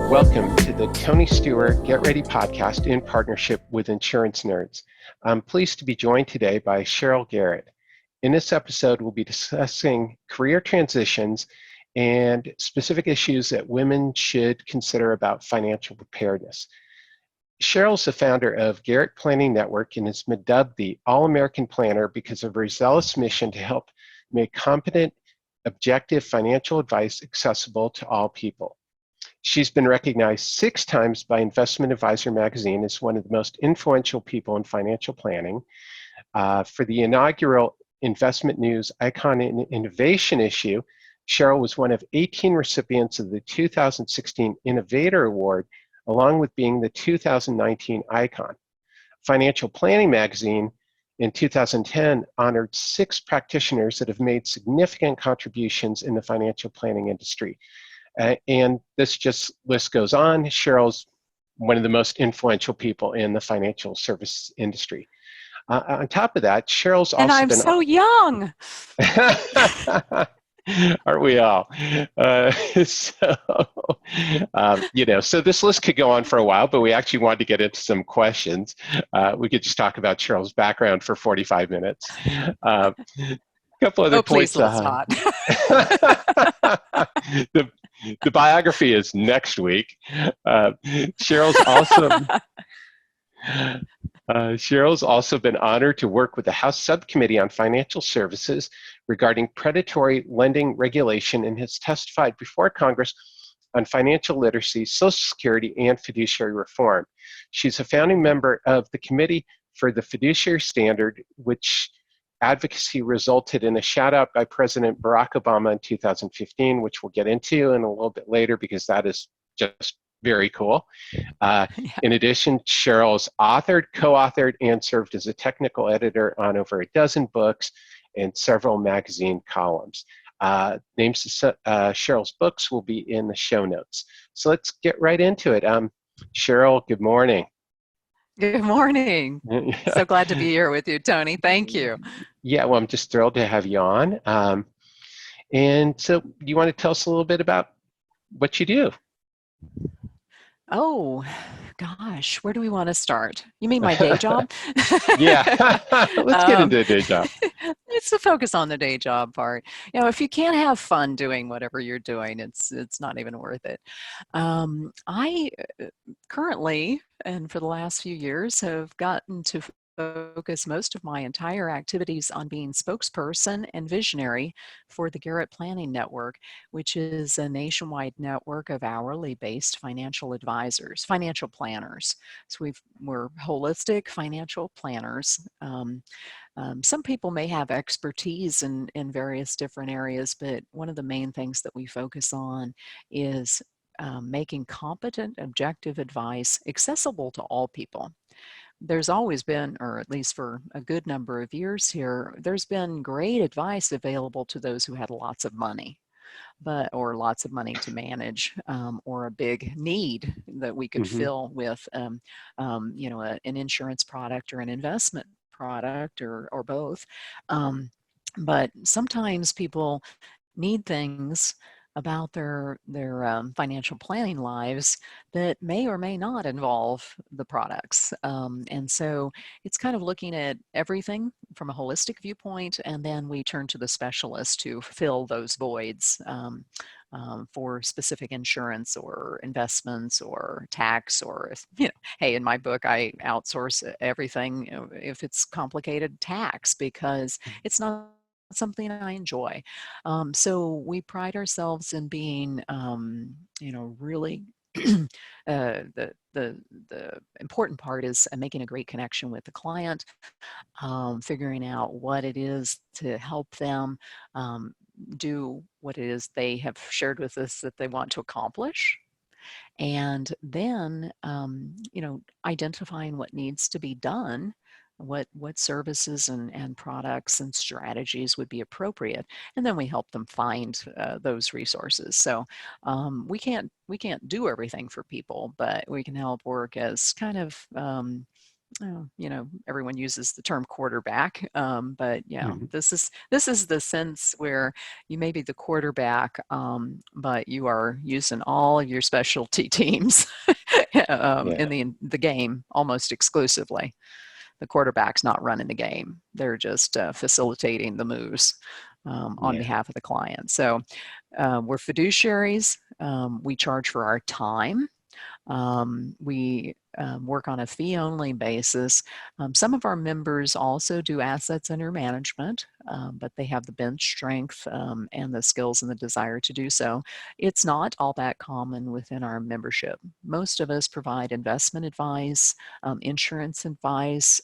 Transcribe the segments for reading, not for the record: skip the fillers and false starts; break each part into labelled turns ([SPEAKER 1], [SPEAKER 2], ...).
[SPEAKER 1] Welcome to the Tony Stewart Get Ready podcast in partnership with Insurance Nerds. I'm pleased to be joined today by Sheryl Garrett. In this episode, we'll be discussing career transitions and specific issues that women should consider about financial preparedness. Sheryl's the founder of Garrett Planning Network and has been dubbed the All-American Planner because of her zealous mission to help make competent, objective financial advice accessible to all people. She's been recognized 6 times by Investment Advisor magazine as one of the most influential people in financial planning. For the inaugural Investment News Icon and Innovation issue, Sheryl was one of 18 recipients of the 2016 Innovator Award, along with being the 2019 Icon. Financial Planning magazine in 2010 honored 6 practitioners that have made significant contributions in the financial planning industry. And this just list goes on. Sheryl's one of the most influential people in the financial service industry. On top of that, Sheryl's also
[SPEAKER 2] and I'm so young.
[SPEAKER 1] Aren't we all? So this list could go on for a while, but we actually wanted to get into some questions. We could just talk about Sheryl's background for 45 minutes. A couple other points.
[SPEAKER 2] Please, let's not.
[SPEAKER 1] The biography is next week. Sheryl's also been honored to work with the House Subcommittee on Financial Services regarding predatory lending regulation and has testified before Congress on financial literacy, Social Security, and fiduciary reform. She's a founding member of the Committee for the Fiduciary Standard, which advocacy resulted in a shout out by President Barack Obama in 2015, which we'll get into in a little bit later because that is just very cool. In addition, Sheryl's authored, co-authored, and served as a technical editor on over a dozen books and several magazine columns. Names of Sheryl's books will be in the show notes. So let's get right into it. Sheryl, good morning.
[SPEAKER 2] Good morning. So glad to be here with you, Tony. Thank you.
[SPEAKER 1] Yeah, well, I'm just thrilled to have you on. And so you want to tell us a little bit about what you do?
[SPEAKER 2] Oh, gosh, where do we want to start? You mean my day job?
[SPEAKER 1] Yeah, let's get into the day job.
[SPEAKER 2] It's the focus on the day job part. If you can't have fun doing whatever you're doing, it's not even worth it. I currently, and for the last few years, have gotten to focus most of my entire activities on being spokesperson and visionary for the Garrett Planning Network, which is a nationwide network of hourly based financial advisors, financial planners. So we're holistic financial planners. Some people may have expertise in various different areas, but one of the main things that we focus on is making competent, objective advice accessible to all people. There's always been, or at least for a good number of years here, there's been great advice available to those who had lots of money, or lots of money to manage, or a big need that we could fill with, an insurance product or an investment product or both. But sometimes people need things about their financial planning lives that may or may not involve the products. And so it's kind of looking at everything from a holistic viewpoint, and then we turn to the specialist to fill those voids for specific insurance or investments or tax, or hey, in my book, I outsource everything if it's complicated tax because it's not something I enjoy. So we pride ourselves in being, really the important part is making a great connection with the client, figuring out what it is to help them do what it is they have shared with us that they want to accomplish. And then, identifying what needs to be done, what services and products and strategies would be appropriate, and then we help them find those resources. So we can't do everything for people, but we can help work as kind of Everyone uses the term quarterback, but yeah,
[SPEAKER 1] Hmm.
[SPEAKER 2] this is the sense where you may be the quarterback, but you are using all of your specialty teams
[SPEAKER 1] Yeah,
[SPEAKER 2] in the game almost exclusively. The quarterback's not running the game; they're just facilitating the moves on
[SPEAKER 1] yeah,
[SPEAKER 2] behalf of the client. So we're fiduciaries. We charge for our time. We work on a fee only basis. Some of our members also do assets under management, but they have the bench strength and the skills and the desire to do so. It's not all that common within our membership. Most of us provide investment advice, insurance advice.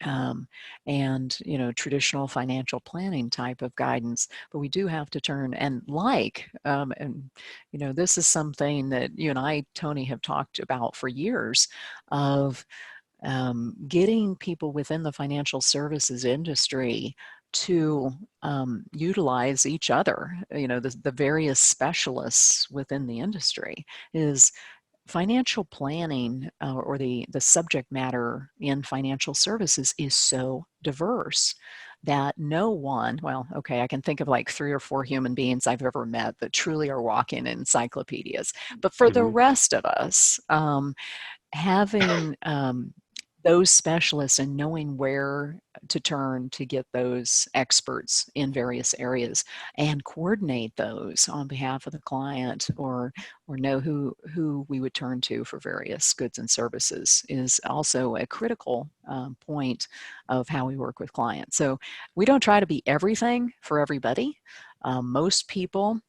[SPEAKER 2] Um, and traditional financial planning type of guidance, but we do have to turn and this is something that you and I, Tony, have talked about for years of getting people within the financial services industry to utilize each other, the various specialists within the industry. Is financial planning or the subject matter in financial services is so diverse that no one, well, okay, I can think of like 3 or 4 human beings I've ever met that truly are walking encyclopedias. But for the
[SPEAKER 1] hmm,
[SPEAKER 2] rest of us, having those specialists and knowing where to turn to get those experts in various areas and coordinate those on behalf of the client, or know who we would turn to for various goods and services is also a critical point of how we work with clients. So we don't try to be everything for everybody. Most people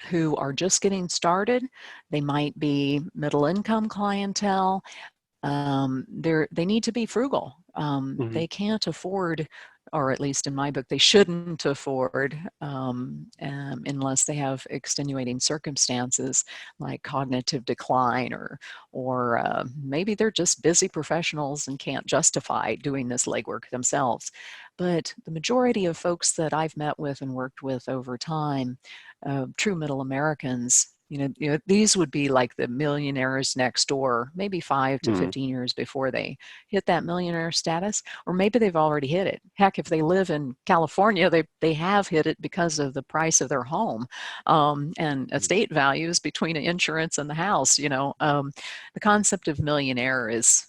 [SPEAKER 2] who are just getting started, they might be middle income clientele. They need to be frugal.
[SPEAKER 1] hmm,
[SPEAKER 2] They can't afford, or at least in my book, they shouldn't afford, unless they have extenuating circumstances like cognitive decline, or maybe they're just busy professionals and can't justify doing this legwork themselves. But the majority of folks that I've met with and worked with over time, true middle Americans, these would be like the millionaires next door, maybe 5 to
[SPEAKER 1] hmm,
[SPEAKER 2] 15 years before they hit that millionaire status, or maybe they've already hit it. Heck, if they live in California, they have hit it because of the price of their home, and estate values between insurance and the house. The concept of millionaire is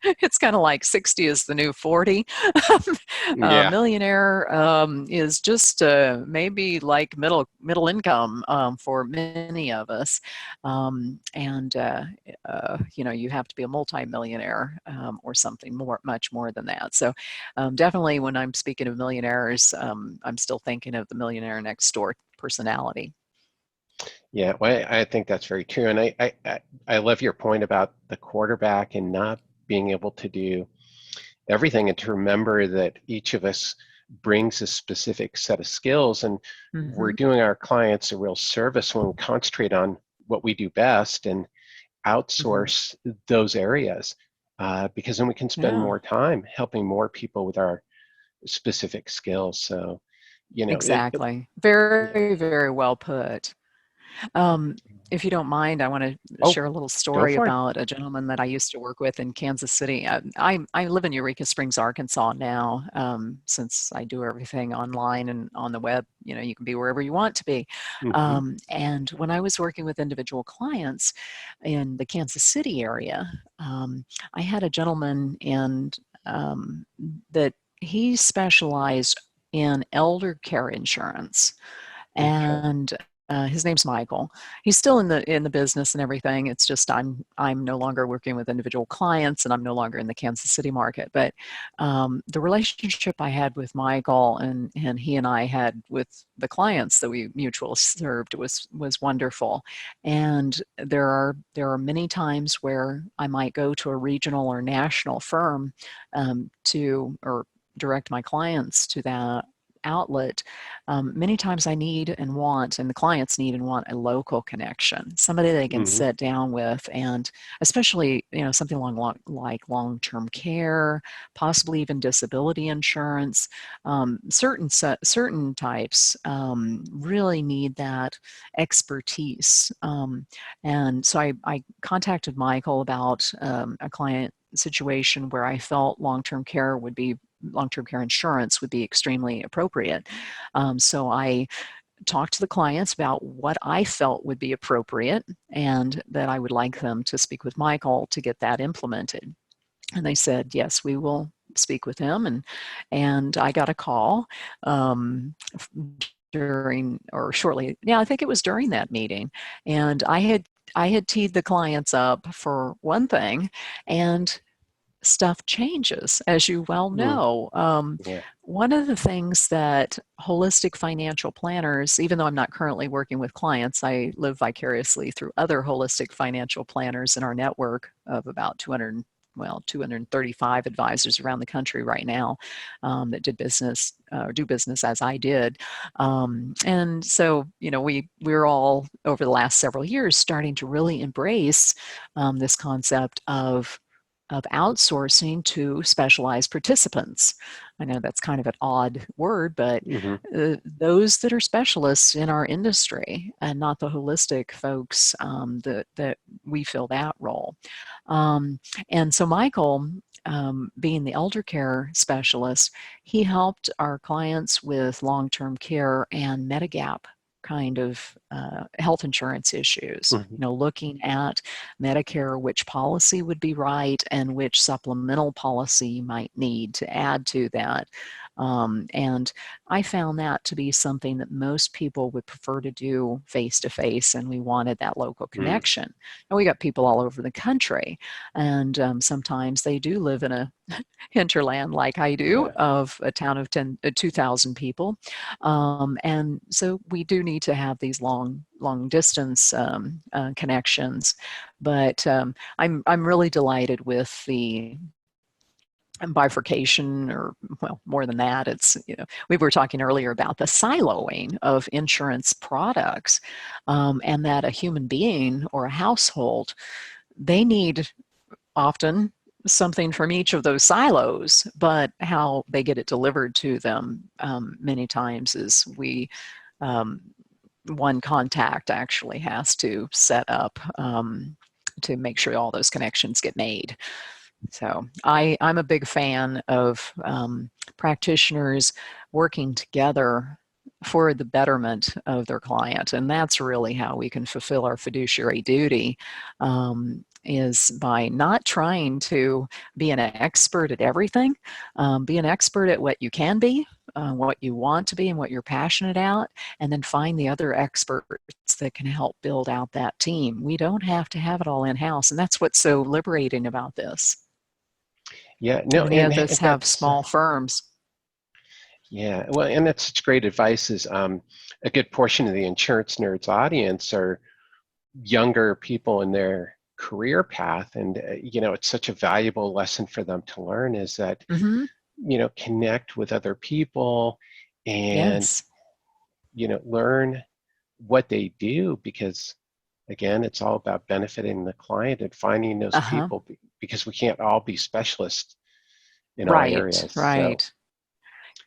[SPEAKER 2] it's kind of like 60 is the new 40.
[SPEAKER 1] yeah,
[SPEAKER 2] Millionaire is just maybe like middle income for many of us, and you have to be a multimillionaire or something much more than that. So definitely, when I'm speaking of millionaires, I'm still thinking of the millionaire next door personality.
[SPEAKER 1] yeah. Well, I think that's very true, and I love your point about the quarterback and not being able to do everything, and to remember that each of us brings a specific set of skills, and we're
[SPEAKER 2] Hmm.
[SPEAKER 1] doing our clients a real service when we concentrate on what we do best and
[SPEAKER 2] Hmm.
[SPEAKER 1] outsource those areas, because then we can spend
[SPEAKER 2] Yeah,
[SPEAKER 1] more time helping more people with our specific skills. So,
[SPEAKER 2] exactly.
[SPEAKER 1] yeah.
[SPEAKER 2] Very, very well put. Um, if you don't mind, I want to
[SPEAKER 1] Oh,
[SPEAKER 2] share a little
[SPEAKER 1] go
[SPEAKER 2] story
[SPEAKER 1] for it.
[SPEAKER 2] about a gentleman that I used to work with in Kansas City. I live in Eureka Springs, Arkansas now, since I do everything online and on the web. You can be wherever you want to be.
[SPEAKER 1] Hmm.
[SPEAKER 2] And when I was working with individual clients in the Kansas City area, I had a gentleman that he specialized in elder care insurance,
[SPEAKER 1] Okay.
[SPEAKER 2] and his name's Michael. He's still in the business and everything. It's just I'm no longer working with individual clients, and I'm no longer in the Kansas City market. But the relationship I had with Michael, and he and I had with the clients that we mutually served, was wonderful. And there are many times where I might go to a regional or national firm to or direct my clients to that outlet. Many times I need and want, and the clients need and want, a local connection, somebody they can
[SPEAKER 1] Hmm.
[SPEAKER 2] sit down with, and especially something like long-term care, possibly even disability insurance. Certain types really need that expertise, and so I contacted Michael about a client situation where I felt long-term care insurance would be extremely appropriate. So I talked to the clients about what I felt would be appropriate and that I would like them to speak with Michael to get that implemented. And they said, yes, we will speak with him. And I got a call during or shortly, yeah, I think it was during that meeting. And I had teed the clients up for one thing, and stuff changes, as you well
[SPEAKER 1] Mm,
[SPEAKER 2] know.
[SPEAKER 1] yeah.
[SPEAKER 2] One of the things that holistic financial planners, even though I'm not currently working with clients, I live vicariously through other holistic financial planners in our network of about 235 advisors around the country right now that do business as I did. And so, we're all over the last several years starting to really embrace this concept of outsourcing to specialized participants. I know that's kind of an odd word, but
[SPEAKER 1] Hmm.
[SPEAKER 2] those that are specialists in our industry and not the holistic folks that we fill that role. Um, and so Michael, being the elder care specialist, he helped our clients with long-term care and Medigap kind of health insurance issues,
[SPEAKER 1] Hmm.
[SPEAKER 2] looking at Medicare, which policy would be right and which supplemental policy you might need to add to that. And I found that to be something that most people would prefer to do face to face, and we wanted that local
[SPEAKER 1] Mm,
[SPEAKER 2] connection. And we got people all over the country, and sometimes they do live in a hinterland like I do
[SPEAKER 1] yeah.
[SPEAKER 2] of a town of 2,000 people. And so we do need to have these long distance connections. But I'm really delighted with the bifurcation, or well, more than that. It's, we were talking earlier about the siloing of insurance products, and that a human being or a household, they need often something from each of those silos, but how they get it delivered to them many times is um, one contact actually has to set up to make sure all those connections get made. So I'm a big fan of practitioners working together for the betterment of their client. And that's really how we can fulfill our fiduciary duty, is by not trying to be an expert at everything. Be an expert at what you can be, what you want to be, and what you're passionate about, and then find the other experts that can help build out that team. We don't have to have it all in-house, and that's what's so liberating about this.
[SPEAKER 1] Yeah. No,
[SPEAKER 2] Many
[SPEAKER 1] and
[SPEAKER 2] of us have
[SPEAKER 1] that's
[SPEAKER 2] small firms.
[SPEAKER 1] yeah. Well, and that's such great advice. Is a good portion of the insurance nerds audience are younger people in their career path, and it's such a valuable lesson for them to learn. Is that
[SPEAKER 2] Hmm.
[SPEAKER 1] connect with other people, and
[SPEAKER 2] Yes.
[SPEAKER 1] learn what they do, because again, it's all about benefiting the client and finding those
[SPEAKER 2] Uh-huh.
[SPEAKER 1] people, because we can't all be specialists in all
[SPEAKER 2] Right,
[SPEAKER 1] areas. So,
[SPEAKER 2] right.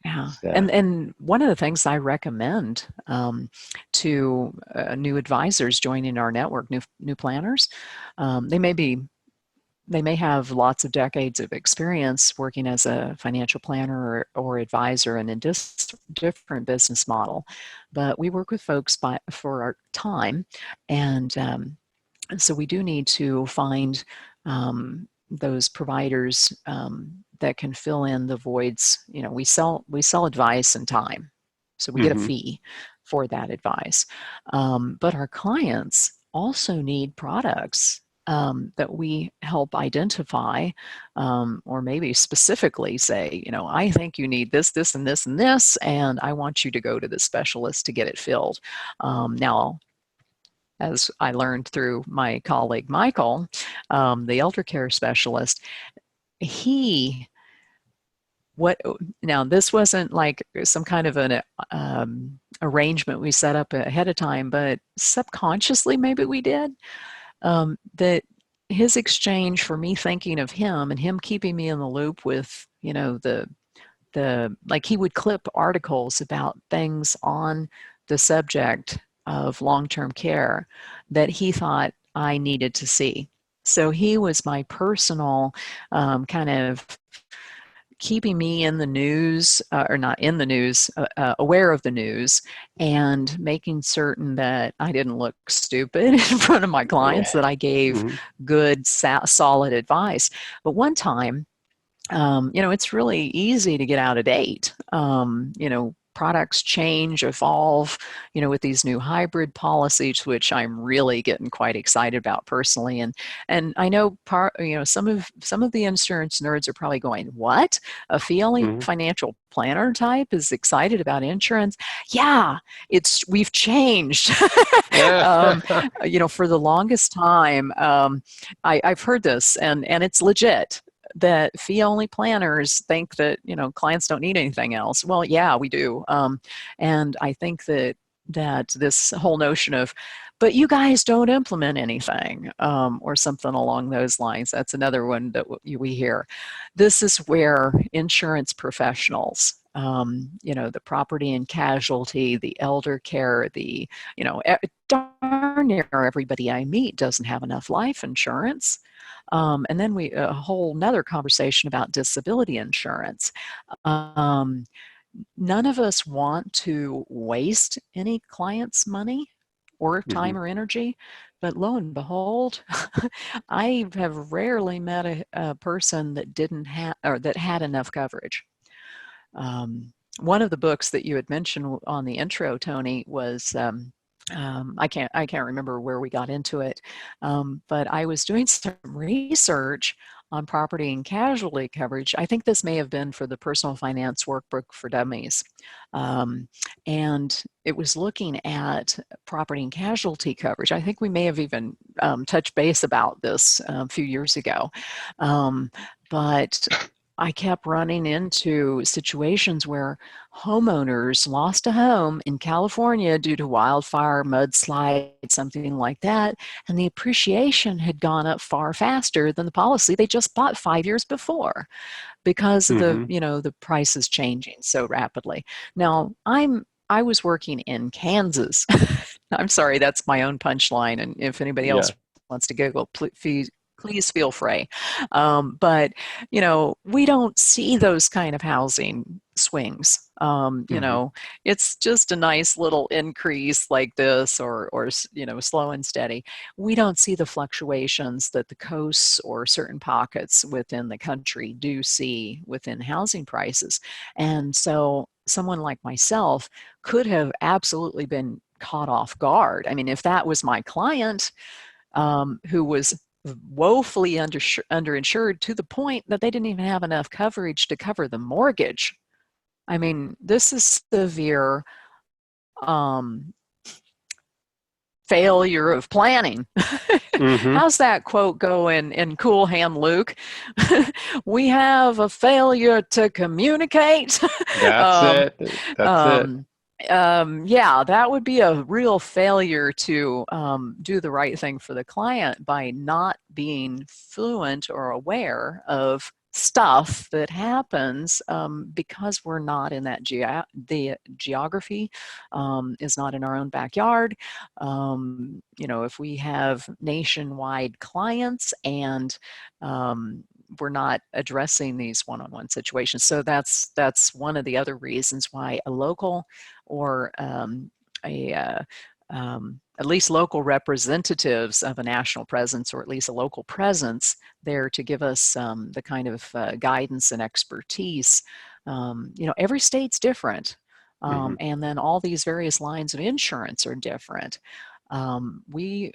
[SPEAKER 2] Yeah.
[SPEAKER 1] so
[SPEAKER 2] And one of the things I recommend to new advisors joining our network, new planners, they may have lots of decades of experience working as a financial planner or advisor in a different business model, but we work with folks for our time, and so we do need to find those providers that can fill in the voids. We sell advice and time, so we get a
[SPEAKER 1] hmm.
[SPEAKER 2] fee for that advice. But our clients also need products that we help identify, or maybe specifically say, I think you need this, this, and this, and this, and I want you to go to the specialist to get it filled. Now, as I learned through my colleague Michael, the elder care specialist, he what now this wasn't like some kind of an arrangement we set up ahead of time, but subconsciously maybe we did, that his exchange for me thinking of him and him keeping me in the loop with the like, he would clip articles about things on the subject of long-term care that he thought I needed to see. So he was my personal kind of keeping me in the news, or not in the news, aware of the news, and making certain that I didn't look stupid in front of my clients,
[SPEAKER 1] Yeah.
[SPEAKER 2] that I gave
[SPEAKER 1] Mm-hmm.
[SPEAKER 2] good, solid advice. But one time, it's really easy to get out of date. Products change, evolve, with these new hybrid policies, which I'm really getting quite excited about personally. And I know some of the insurance nerds are probably going, "What? A fee only
[SPEAKER 1] Mm-hmm.
[SPEAKER 2] financial planner type is excited about insurance?" Yeah, we've changed. um, for the longest time, I've heard this, and it's legit, that fee only planners think that clients don't need anything else. Well, yeah, we do. And I think that this whole notion of, but you guys don't implement anything, or something along those lines, that's another one that we hear. This is where insurance professionals, the property and casualty, the elder care, darn near everybody I meet doesn't have enough life insurance. And then a whole nother conversation about disability insurance. Um, None of us want to waste any client's money or
[SPEAKER 1] Mm-hmm.
[SPEAKER 2] time or energy, but lo and behold, I have rarely met a person that didn't have, or that had enough coverage. One of the books that you had mentioned on the intro, Tony, was I can't remember where we got into it, but I was doing some research on property and casualty coverage. I think this may have been for the Personal Finance Workbook for Dummies, um, and it was looking at property and casualty coverage. I think we may have even touched base about this a few years ago, but I kept running into situations where homeowners lost a home in California due to wildfire, mudslide, something like that, and the appreciation had gone up far faster than the policy they just bought 5 years before, because of
[SPEAKER 1] Mm-hmm.
[SPEAKER 2] the prices changing so rapidly. Now, I was working in Kansas. I'm sorry, that's my own punchline, and if anybody else
[SPEAKER 1] Yeah.
[SPEAKER 2] wants to Google, please feel free. But we don't see those kind of housing swings.
[SPEAKER 1] Mm-hmm.
[SPEAKER 2] It's just a nice little increase like this, or slow and steady. We don't see the fluctuations that the coasts or certain pockets within the country do see within housing prices. And so someone like myself could have absolutely been caught off guard. I mean, if that was my client, who was woefully underinsured to the point that they didn't even have enough coverage to cover the mortgage. I mean, this is severe um, failure of planning.
[SPEAKER 1] Mm-hmm.
[SPEAKER 2] How's that quote go in Cool Hand Luke? We have a failure to communicate.
[SPEAKER 1] That's
[SPEAKER 2] um,
[SPEAKER 1] it. That's it.
[SPEAKER 2] um, yeah, that would be a real failure to do the right thing for the client by not being fluent or aware of stuff that happens, because we're not in the geography is not in our own backyard. If we have nationwide clients, and we're not addressing these one-on-one situations. So that's one of the other reasons why a local, or at least local representatives of a national presence, or at least a local presence there to give us the kind of guidance and expertise. Every state's different.
[SPEAKER 1] Mm-hmm.
[SPEAKER 2] And then all these various lines of insurance are different. We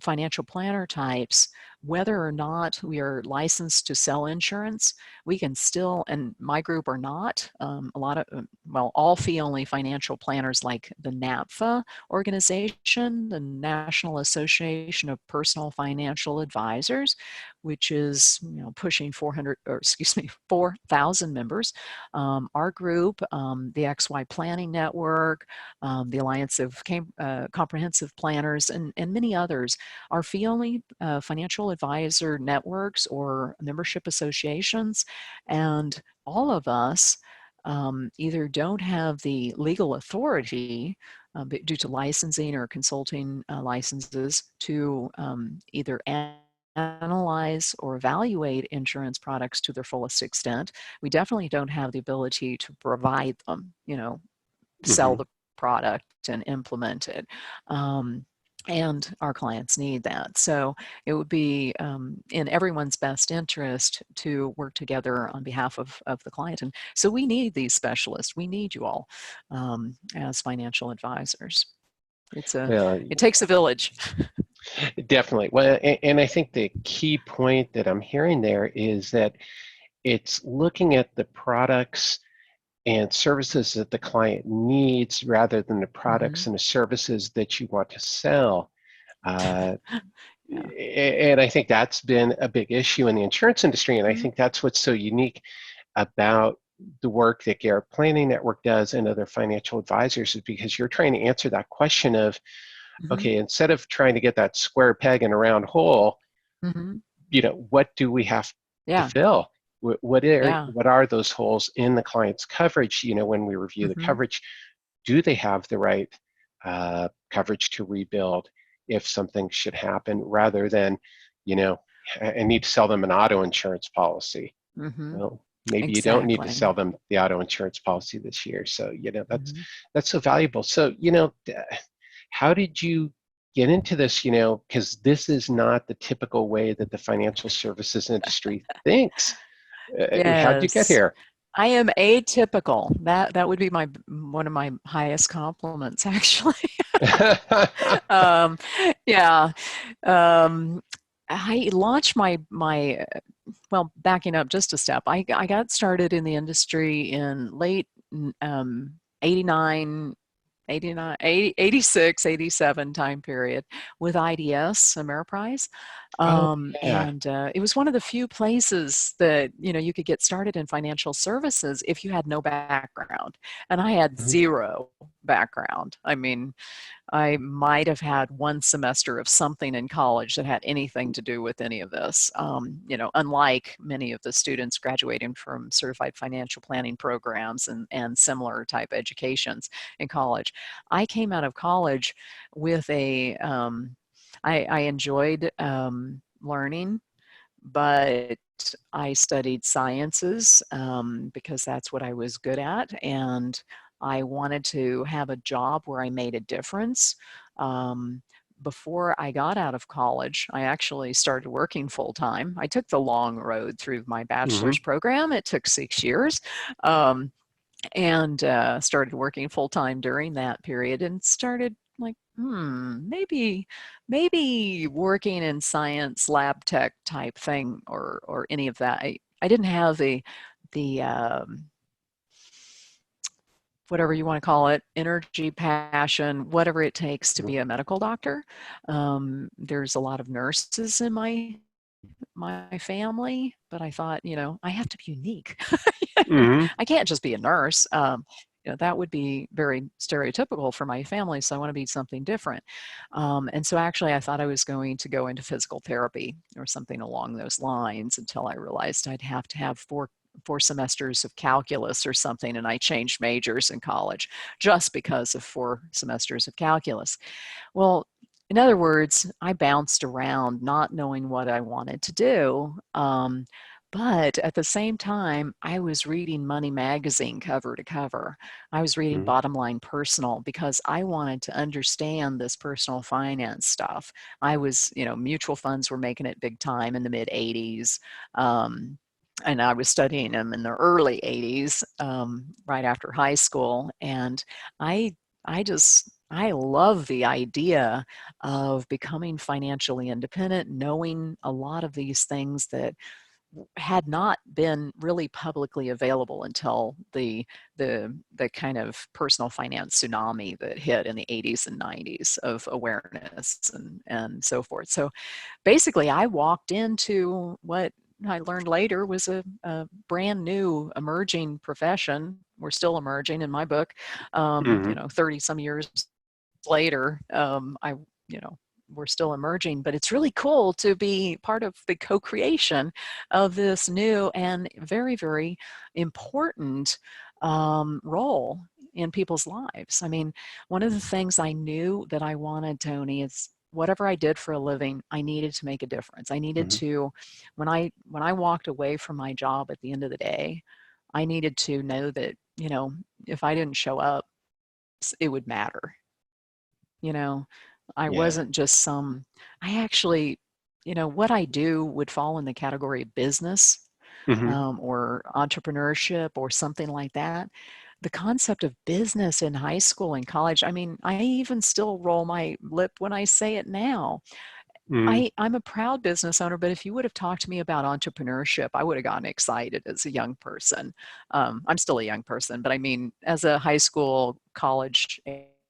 [SPEAKER 2] financial planner types, whether or not we are licensed to sell insurance, we can still, and my group are not, a lot of, all fee only financial planners like the NAPFA organization, the National Association of Personal Financial Advisors, which is pushing 400, or excuse me, 4,000 members. Our group, the XY Planning Network, the Alliance of Comprehensive Planners, and many others are fee only financial advisor networks or membership associations. And all of us either don't have the legal authority, due to licensing or consulting licenses, to either analyze or evaluate insurance products to their fullest extent. We definitely don't have the ability to provide them, sell
[SPEAKER 1] Hmm.
[SPEAKER 2] the product and implement it. And our clients need that. So it would be in everyone's best interest to work together on behalf of the client. And so we need these specialists. We need you all as financial advisors.
[SPEAKER 1] Well,
[SPEAKER 2] It takes a village.
[SPEAKER 1] definitely. Well, and I think the key point that I'm hearing there is that it's looking at the products and services that the client needs rather than the products
[SPEAKER 2] Hmm.
[SPEAKER 1] and the services that you want to sell. Uh,
[SPEAKER 2] Yeah.
[SPEAKER 1] and I think that's been a big issue in the insurance industry. And I
[SPEAKER 2] Hmm.
[SPEAKER 1] think that's what's so unique about the work that Garrett Planning Network does and other financial advisors is because you're trying to answer that question of,
[SPEAKER 2] Hmm.
[SPEAKER 1] okay, instead of trying to get that square peg in a round hole,
[SPEAKER 2] Hmm.
[SPEAKER 1] what do we have to
[SPEAKER 2] Yeah.
[SPEAKER 1] fill?
[SPEAKER 2] Yeah.
[SPEAKER 1] What are those holes in the client's coverage? When we review the
[SPEAKER 2] Hmm.
[SPEAKER 1] coverage, do they have the right coverage to rebuild if something should happen, rather than, you know, I need to sell them an auto insurance policy.
[SPEAKER 2] Hmm.
[SPEAKER 1] Well, maybe you don't need to
[SPEAKER 2] Exactly.
[SPEAKER 1] sell them the auto insurance policy this year. So,
[SPEAKER 2] Hmm.
[SPEAKER 1] that's so valuable. So, how did you get into this, because this is not the typical way that the financial services industry thinks. How did you get
[SPEAKER 2] Yes.
[SPEAKER 1] here?
[SPEAKER 2] I am atypical. That would be my one of my highest compliments, actually. um, yeah. Um, I launched well, backing up just a step. I got started in the industry in late 89, 89, 80, 86, 87 time period with IDS, Ameriprise.
[SPEAKER 1] Oh, yeah.
[SPEAKER 2] And it was one of the few places that, you could get started in financial services if you had no background. And I had
[SPEAKER 1] Mhm.
[SPEAKER 2] zero background. I mean, I might have had one semester of something in college that had anything to do with any of this. Unlike many of the students graduating from certified financial planning programs and similar type educations in college, I came out of college with I enjoyed learning, but I studied sciences because that's what I was good at. And I wanted to have a job where I made a difference. Um, Before I got out of college, I actually started working full time. I took the long road through my
[SPEAKER 1] Hmm.
[SPEAKER 2] bachelor's program. It took 6 years. Um, and started working full time during that period and started like maybe working in science lab tech type thing or any of that. I didn't have the whatever you want to call it, energy, passion, whatever it takes to be a medical doctor. There's a lot of nurses in my family, but I thought, I have to be unique.
[SPEAKER 1] Hmm.
[SPEAKER 2] I can't just be a nurse. That would be very stereotypical for my family. So I want to be something different. And so actually, I thought I was going to go into physical therapy or something along those lines until I realized I'd have to have four semesters of calculus or something, and I changed majors in college just because of 4 semesters of calculus. Well, in other words, I bounced around not knowing what I wanted to do. But at the same time, I was reading Money Magazine cover to cover. I was reading
[SPEAKER 1] Hmm.
[SPEAKER 2] Bottom Line Personal because I wanted to understand this personal finance stuff. Mutual funds were making it big time in the mid 80s. And I was studying them in the early 80s, right after high school. And I I love the idea of becoming financially independent, knowing a lot of these things that had not been really publicly available until the kind of personal finance tsunami that hit in the 80s and 90s of awareness and so forth. So basically, I walked into what I learned later was a brand new emerging profession. We're still emerging in my book,
[SPEAKER 1] Hmm.
[SPEAKER 2] 30 some years later. You know, we're still emerging, but it's really cool to be part of the co-creation of this new and very, very important role in people's lives. I mean, one of the things I knew that I wanted, Tony, is whatever I did for a living, I needed to make a difference. I needed
[SPEAKER 1] Mhm.
[SPEAKER 2] to, when I walked away from my job at the end of the day, I needed to know that, if I didn't show up, it would matter. You know, I
[SPEAKER 1] Yeah.
[SPEAKER 2] wasn't just I actually, what I do would fall in the category of business,
[SPEAKER 1] Mhm.
[SPEAKER 2] or entrepreneurship or something like that. The concept of business in high school and college, I mean, I even still roll my lip when I say it now.
[SPEAKER 1] Mhm.
[SPEAKER 2] I'm a proud business owner, but if you would have talked to me about entrepreneurship, I would have gotten excited as a young person. I'm still a young person, but I mean, as a high school, college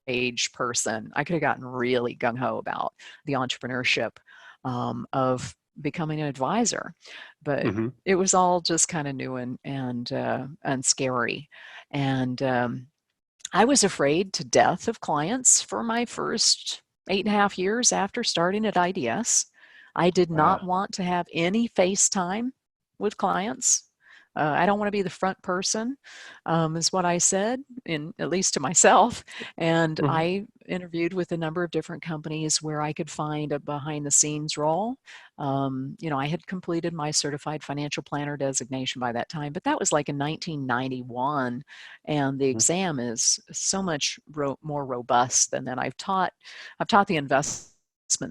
[SPEAKER 2] age person, I could have gotten really gung ho about the entrepreneurship of becoming an advisor. But
[SPEAKER 1] Mhm.
[SPEAKER 2] it was all just kind of new and scary. And I was afraid to death of clients for my first 8.5 years after starting at IDS. I did not
[SPEAKER 1] Wow.
[SPEAKER 2] want to have any face time with clients. I don't want to be the front person, is what I said, at least to myself. And
[SPEAKER 1] Mhm.
[SPEAKER 2] I interviewed with a number of different companies where I could find a behind the scenes role. I had completed my certified financial planner designation by that time, but that was like in 1991, and the
[SPEAKER 1] Mhm.
[SPEAKER 2] exam is so much more robust than that. I've taught the investment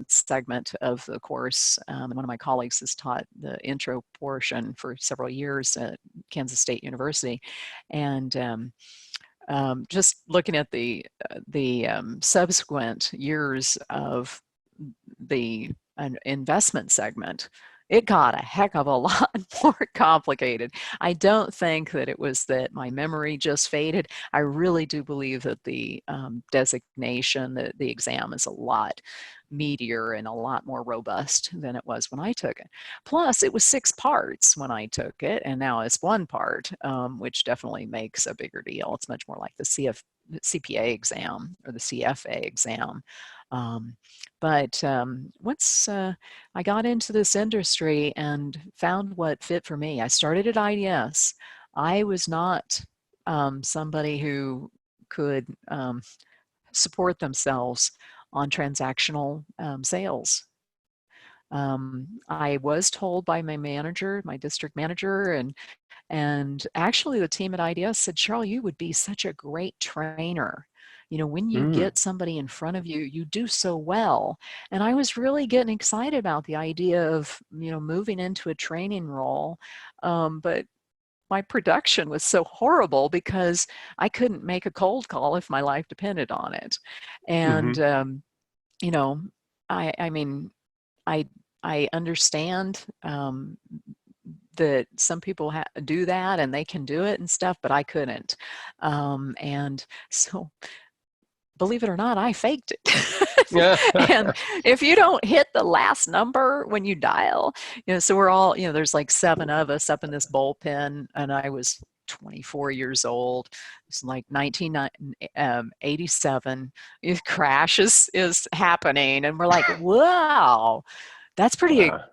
[SPEAKER 2] segment of the course, and one of my colleagues has taught the intro portion for several years at Kansas State University. And just looking at the subsequent years of the investment segment, it got a heck of a lot more complicated. I don't think that it was that my memory just faded. I really do believe that the designation, the exam, is a lot meatier and a lot more robust than it was when I took it. Plus, it was 6 parts when I took it, and now it's 1 part, which definitely makes a bigger deal. It's much more like the CPA exam or the CFA exam. Um, but once I got into this industry and found what fit for me, I started at IDS. I was not somebody who could support themselves on transactional sales. I was told by my manager, my district manager, and actually the team at IDS said, Cheryl, you would be such a great trainer. When you
[SPEAKER 1] Mm.
[SPEAKER 2] get somebody in front of you, you do so well. And I was really getting excited about the idea of, moving into a training role. But my production was so horrible because I couldn't make a cold call if my life depended on it. And,
[SPEAKER 1] Mhm.
[SPEAKER 2] you know, I mean, I I understand that some people do that and they can do it and stuff, but I couldn't. And so, believe it or not, I faked it.
[SPEAKER 1] Yeah.
[SPEAKER 2] And if you don't hit the last number when you dial, so we're all, there's like 7 of us up in this bullpen, and I was 24 years old. It's like 1987. Crash is happening, and we're like, wow, that's pretty
[SPEAKER 1] Wow.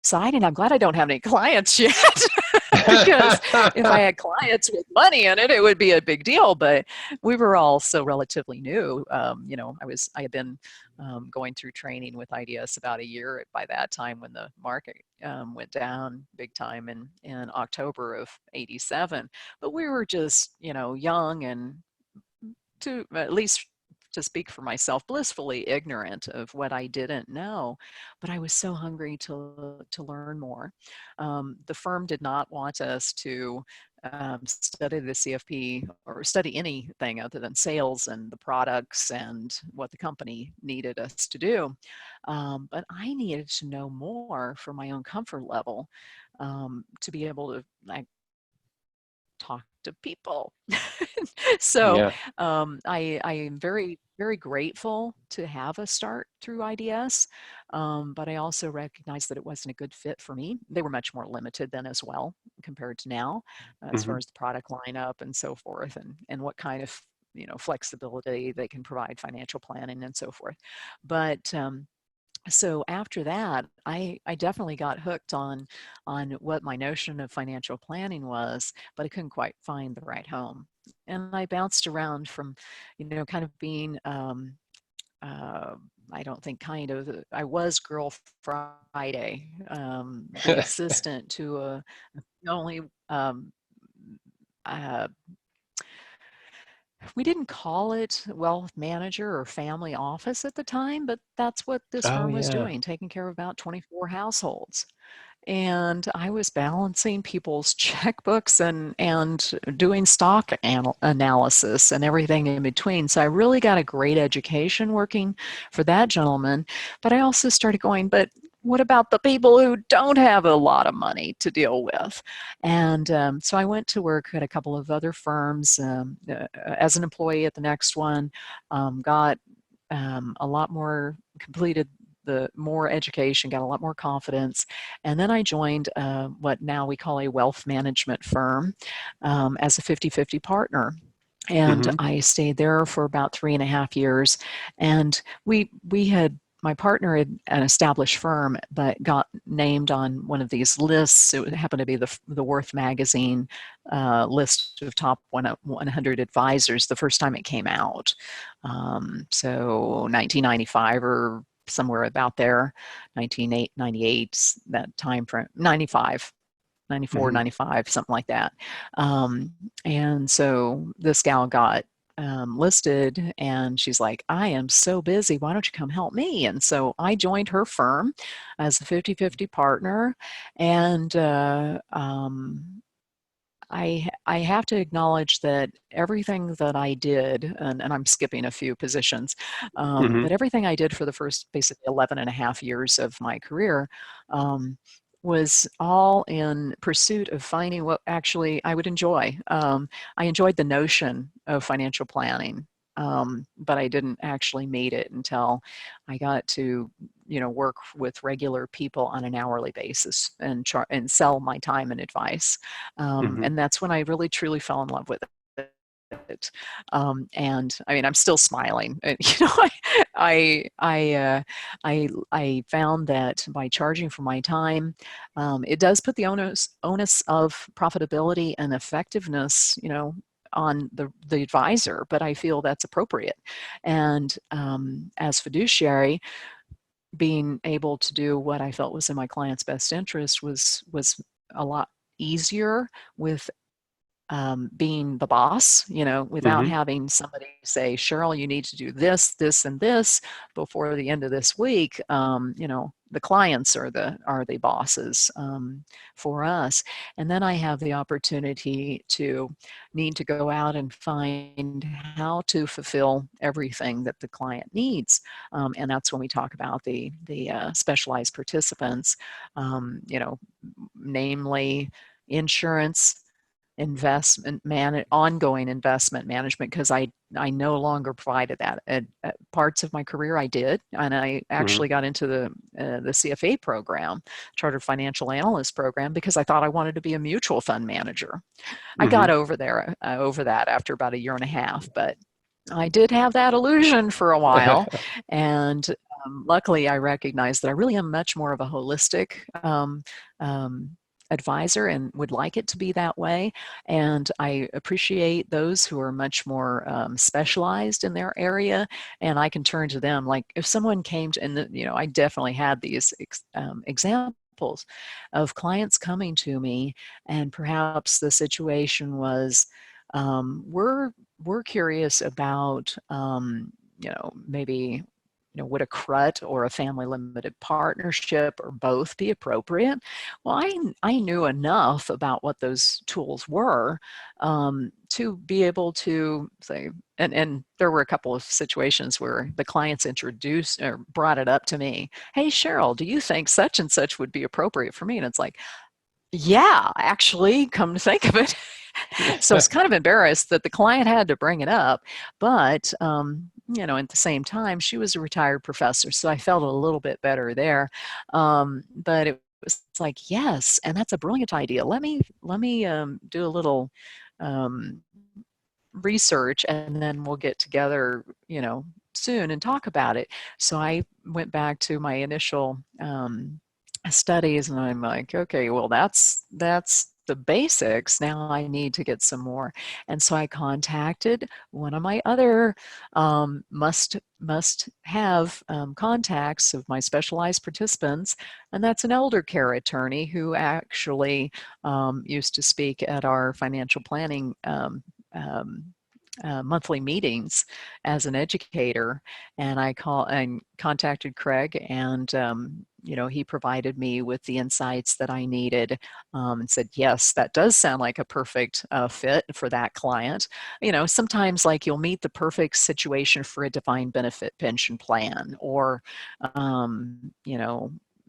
[SPEAKER 2] exciting. I'm glad I don't have any clients yet. Because if I had clients with money in it, it would be a big deal. But we were all so relatively new. I had been going through training with IDS about a year by that time when the market went down big time in October of '87. But we were just, young and, to at least to speak for myself, blissfully ignorant of what I didn't know. But I was so hungry to learn more. The firm did not want us to study the CFP or study anything other than sales and the products and what the company needed us to do. But I needed to know more for my own comfort level, to be able to, like, talk to people. So
[SPEAKER 1] Yeah.
[SPEAKER 2] I am very, very grateful to have a start through IDS, but I also recognize that it wasn't a good fit for me. They were much more limited then as well compared to now, as far
[SPEAKER 1] Mhm.
[SPEAKER 2] as the product lineup and so forth, and what kind of flexibility they can provide, financial planning and so forth. But so after that, I definitely got hooked on what my notion of financial planning was, but I couldn't quite find the right home. And I bounced around from, kind of being I don't think I was Girl Friday, the assistant to the only, uh, we didn't call it wealth manager or family office at the time, but that's what this
[SPEAKER 1] Oh
[SPEAKER 2] firm was
[SPEAKER 1] yeah.
[SPEAKER 2] doing, taking care of about 24 households. And I was balancing people's checkbooks and doing stock analysis and everything in between. So I really got a great education working for that gentleman. But I also started going, but what about the people who don't have a lot of money to deal with? And so I went to work at a couple of other firms as an employee at the next one, got a lot more, completed the more education, got a lot more confidence. And then I joined what now we call a wealth management firm as a 50-50 partner. And
[SPEAKER 1] Mm-hmm.
[SPEAKER 2] I stayed there for about 3.5 years. And we had my partner had an established firm, but got named on one of these lists. It happened to be the Worth magazine list of top 100 advisors the first time it came out. So 1995 or somewhere about there, 1998, that time frame, 95. 94,
[SPEAKER 1] Mm-hmm.
[SPEAKER 2] 95, something like that. Um, and so this gal got listed, and she's like, I am so busy. Why don't you come help me? And so I joined her firm as a 50-50 partner. And I have to acknowledge that everything that I did, and I'm skipping a few positions,
[SPEAKER 1] Mm-hmm.
[SPEAKER 2] but everything I did for the first basically 11 and a half years of my career um, was all in pursuit of finding what actually I would enjoy. I enjoyed the notion of financial planning, but I didn't actually meet it until I got to work with regular people on an hourly basis and sell my time and advice.
[SPEAKER 1] Mm-hmm.
[SPEAKER 2] And that's when I really truly fell in love with it. And I mean, I'm still smiling. I found that by charging for my time, it does put the onus of profitability and effectiveness, on the advisor, but I feel that's appropriate. And as fiduciary, being able to do what I felt was in my client's best interest was a lot easier with being the boss, without
[SPEAKER 1] Mm-hmm.
[SPEAKER 2] having somebody say, Cheryl, you need to do this, this, and this before the end of this week. The clients are the bosses for us. And then I have the opportunity to need to go out and find how to fulfill everything that the client needs. And that's when we talk about the specialized participants, namely insurance, ongoing investment management, because I no longer provided that. At parts of my career I did, and I
[SPEAKER 1] Mm-hmm.
[SPEAKER 2] actually got into the CFA program, Chartered Financial Analyst program, because I thought I wanted to be a mutual fund manager. I got over that after about a year and a half, but I did have that illusion for a while, and luckily I recognized that I really am much more of a holistic um, advisor and would like it to be that way. And I appreciate those who are much more specialized in their area, and I can turn to them. Like if someone came to, and I definitely had these examples of clients coming to me, and perhaps the situation was, we're curious about, maybe, would a CRUT or a family limited partnership or both be appropriate? Well, I knew enough about what those tools were to be able to say, and there were a couple of situations where the clients introduced or brought it up to me. Hey, Cheryl, do you think such and such would be appropriate for me? And it's like, yeah, actually, come to think of it. So I was kind of embarrassed that the client had to bring it up, but at the same time, she was a retired professor, so I felt a little bit better there. But it was like, yes, and that's a brilliant idea. Let me do a little um, research, and then we'll get together, soon and talk about it. So I went back to my initial studies, and I'm like, okay, well, that's the basics. Now I need to get some more. And so I contacted one of my other must have contacts of my specialized participants, and that's an elder care attorney who actually used to speak at our financial planning um, monthly meetings as an educator. And I contacted Craig, and he provided me with the insights that I needed, and said, yes, that does sound like a perfect fit for that client. Sometimes like you'll meet the perfect situation for a defined benefit pension plan, or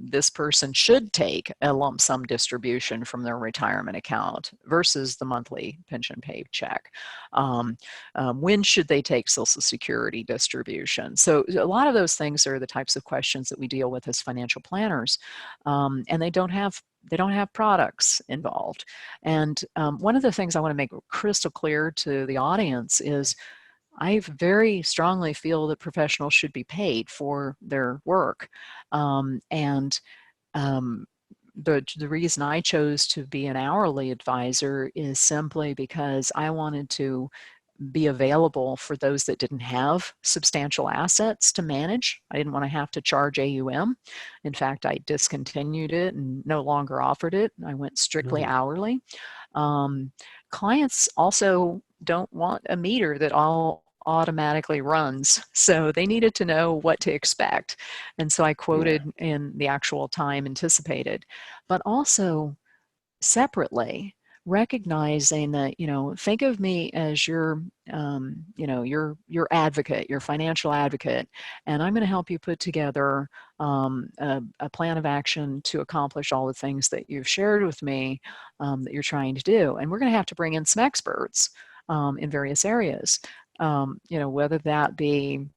[SPEAKER 2] this person should take a lump sum distribution from their retirement account versus the monthly pension paycheck. When should they take Social Security distribution? So a lot of those things are the types of questions that we deal with as financial planners, and they don't have products involved. And one of the things I want to make crystal clear to the audience is I very strongly feel that professionals should be paid for their work. And the reason I chose to be an hourly advisor is simply because I wanted to be available for those that didn't have substantial assets to manage. I didn't want to have to charge AUM. In fact, I discontinued it and no longer offered it. I went strictly hourly. Clients also don't want a meter that all automatically runs, so they needed to know what to expect. And so I quoted in the actual time anticipated, but also separately recognizing that, think of me as your advocate, your financial advocate, and I'm going to help you put together a plan of action to accomplish all the things that you've shared with me, that you're trying to do. And we're going to have to bring in some experts in various areas, whether that be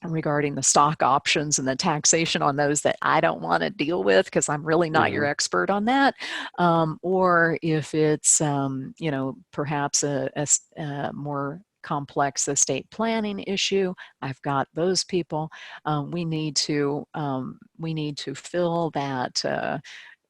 [SPEAKER 2] regarding the stock options and the taxation on those that I don't want to deal with because I'm really not your expert on that, or if it's perhaps a more complex estate planning issue. I've got those people. We need to fill that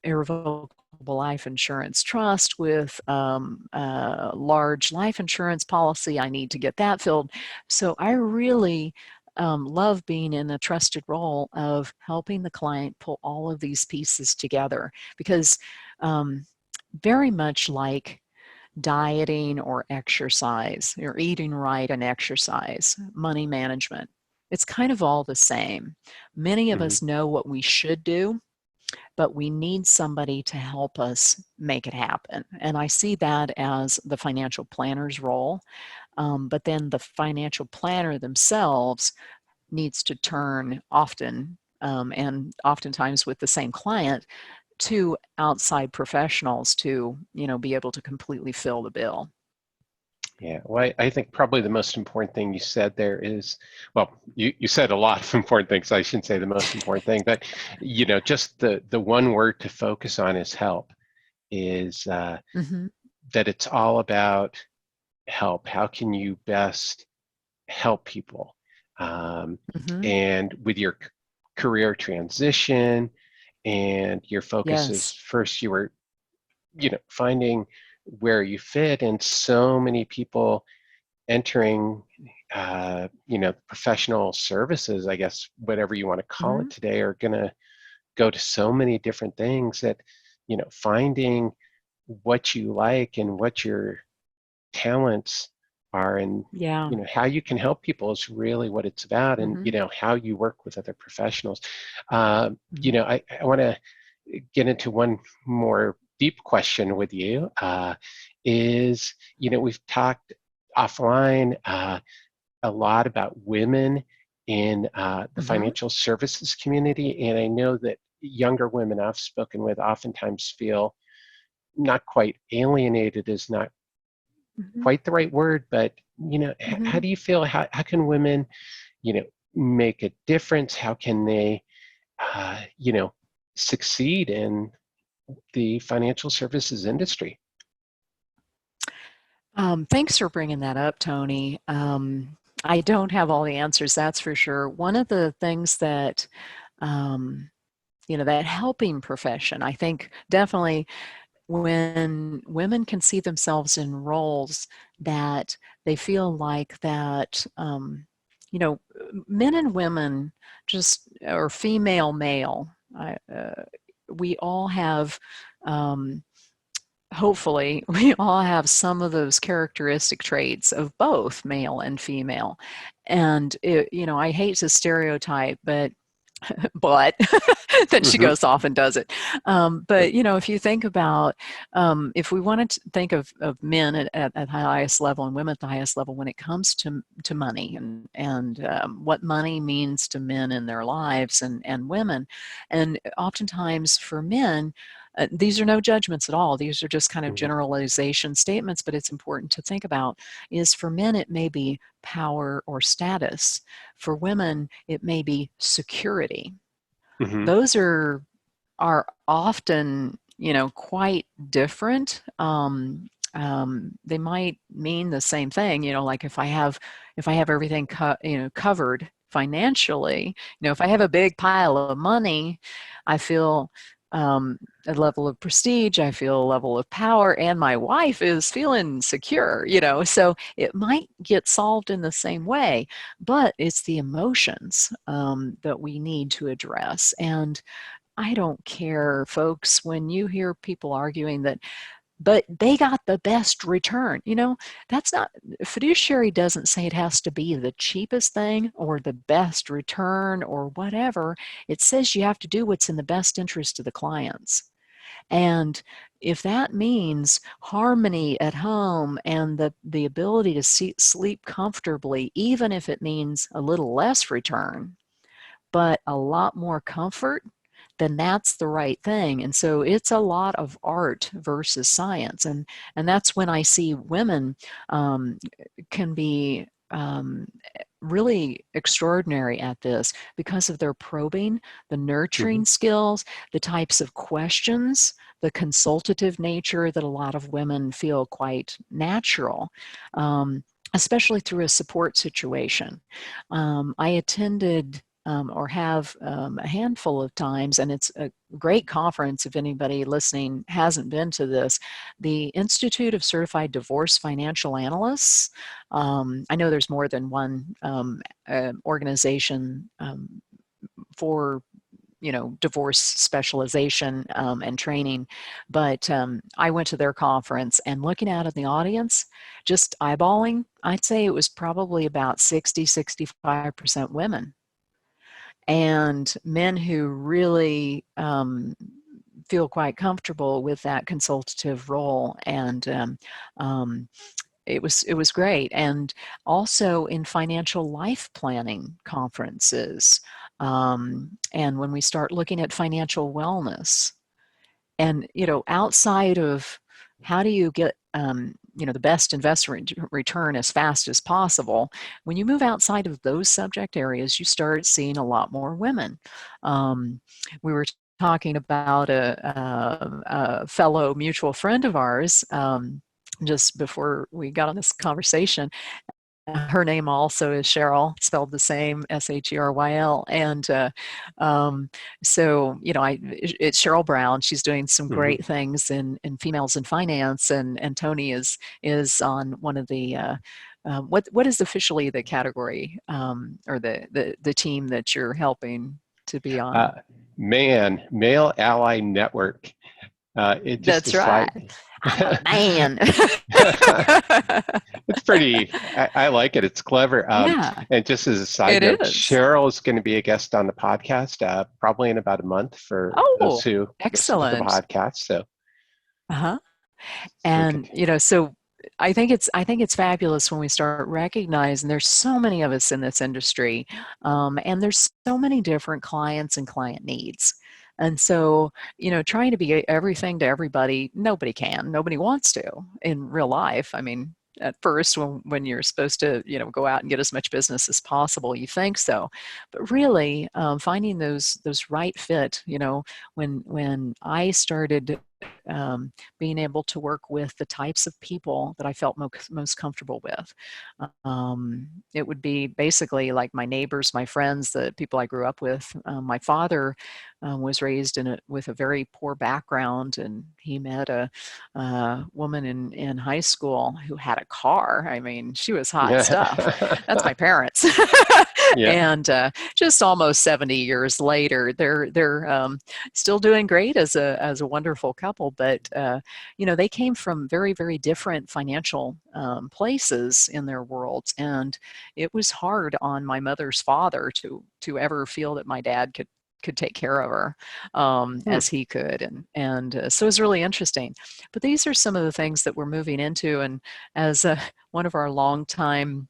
[SPEAKER 2] irrevocable life insurance trust with a large life insurance policy. I need to get that filled. So I really love being in a trusted role of helping the client pull all of these pieces together, because very much like dieting or exercise, or eating right and exercise, money management, it's kind of all the same. Many of us know what we should do, but we need somebody to help us make it happen. And I see that as the financial planner's role. But then the financial planner themselves needs to turn often, and oftentimes with the same client, to outside professionals to, be able to completely fill the bill.
[SPEAKER 1] Yeah, well, I think probably the most important thing you said there is, well, you said a lot of important things. I shouldn't say the most important thing, but just the one word to focus on is help. Is
[SPEAKER 2] Mm-hmm.
[SPEAKER 1] that it's all about help. How can you best help people?
[SPEAKER 2] Mm-hmm.
[SPEAKER 1] And with your career transition, and your focus is
[SPEAKER 2] Yes.
[SPEAKER 1] first you were, finding where you fit, and so many people entering, professional services, I guess, whatever you want to call
[SPEAKER 2] Mm-hmm.
[SPEAKER 1] it today, are going to go to so many different things that, finding what you like and what your talents are, and
[SPEAKER 2] Yeah.
[SPEAKER 1] how you can help people is really what it's about, and
[SPEAKER 2] Mm-hmm.
[SPEAKER 1] how you work with other professionals.
[SPEAKER 2] Mm-hmm.
[SPEAKER 1] I want to get into one more deep question with you. Is we've talked offline a lot about women in the
[SPEAKER 2] Mm-hmm.
[SPEAKER 1] financial services community, and I know that younger women I've spoken with oftentimes feel not quite alienated is not
[SPEAKER 2] Mm-hmm.
[SPEAKER 1] quite the right word, but how
[SPEAKER 2] Mm-hmm.
[SPEAKER 1] do you feel? How can women, make a difference? How can they, uh, you know, succeed in the financial services industry?
[SPEAKER 2] Thanks for bringing that up, Tony. I don't have all the answers, that's for sure. One of the things that, that helping profession, I think definitely when women can see themselves in roles that they feel like that, you know, men and women just, or female, male, we all have, um, hopefully, we all have some of those characteristic traits of both male and female. And, I hate to stereotype, but then she
[SPEAKER 1] Hmm.
[SPEAKER 2] goes off and does it. But if you think about, if we wanted to think of men at the highest level and women at the highest level when it comes to money and what money means to men in their lives and women, and oftentimes for men. These are no judgments at all. These are just kind of
[SPEAKER 1] Hmm.
[SPEAKER 2] generalization statements, but it's important to think about is for men, it may be power or status. For women, it may be security.
[SPEAKER 1] Hmm.
[SPEAKER 2] Those are often, quite different. They might mean the same thing, like if I have everything covered financially, if I have a big pile of money, I feel a level of prestige, I feel a level of power, and my wife is feeling secure, so it might get solved in the same way, but it's the emotions that we need to address. And I don't care, folks, when you hear people arguing that, but they got the best return. That's not, fiduciary doesn't say it has to be the cheapest thing or the best return or whatever. It says you have to do what's in the best interest of the clients. And if that means harmony at home and the ability to sleep comfortably, even if it means a little less return, but a lot more comfort, then that's the right thing. And so it's a lot of art versus science. And that's when I see women can be really extraordinary at this because of their probing, the
[SPEAKER 1] Hmm.
[SPEAKER 2] nurturing skills, the types of questions, the consultative nature that a lot of women feel quite natural. Especially through a support situation. I attended or have a handful of times, and it's a great conference if anybody listening hasn't been to this, the Institute of Certified Divorce Financial Analysts. I know there's more than one organization for divorce specialization and training, but I went to their conference, and looking out at the audience, just eyeballing, I'd say it was probably about 60-65% women, and men who really feel quite comfortable with that consultative role. And it was great. And also in financial life planning conferences, and when we start looking at financial wellness, and outside of how do you get the best investment return as fast as possible, when you move outside of those subject areas, you start seeing a lot more women. We were talking about a fellow mutual friend of ours just before we got on this conversation. Her name also is Sheryl, spelled the same, Sheryl. And um, so, it's Sheryl Brown. She's doing some
[SPEAKER 1] Hmm.
[SPEAKER 2] great things in females in finance, and Tony is on one of the what is officially the category, or the team that you're helping to be
[SPEAKER 1] Uh,
[SPEAKER 2] on.
[SPEAKER 1] Male Ally Network. It just a
[SPEAKER 2] That's right.
[SPEAKER 1] side.
[SPEAKER 2] I'm a man.
[SPEAKER 1] It's pretty. I like it. It's clever.
[SPEAKER 2] Yeah,
[SPEAKER 1] And just as a side
[SPEAKER 2] it
[SPEAKER 1] note,
[SPEAKER 2] is.
[SPEAKER 1] Cheryl is going to be a guest on the podcast probably in about a month for those
[SPEAKER 2] Oh,
[SPEAKER 1] who listen to the
[SPEAKER 2] excellent.
[SPEAKER 1] podcast. So,
[SPEAKER 2] Uh-huh.
[SPEAKER 1] so we could.
[SPEAKER 2] And so I think it's fabulous when we start recognizing there's so many of us in this industry, and there's so many different clients and client needs. And so, trying to be everything to everybody, nobody can, nobody wants to in real life. I mean, at first, when you're supposed to, go out and get as much business as possible, you think so, but really, finding those right fit. When I started being able to work with the types of people that I felt most comfortable with. It would be basically like my neighbors, my friends, the people I grew up with. My father was raised with a very poor background, and he met a woman in high school who had a car. I mean, she was hot stuff. That's my parents.
[SPEAKER 1] Yeah.
[SPEAKER 2] And just almost 70 years later, they're still doing great as a wonderful couple. But they came from very, very different financial places in their worlds, and it was hard on my mother's father to ever feel that my dad could take care of her
[SPEAKER 1] Hmm.
[SPEAKER 2] as he could, and so it's really interesting. But these are some of the things that we're moving into, and as one of our longtime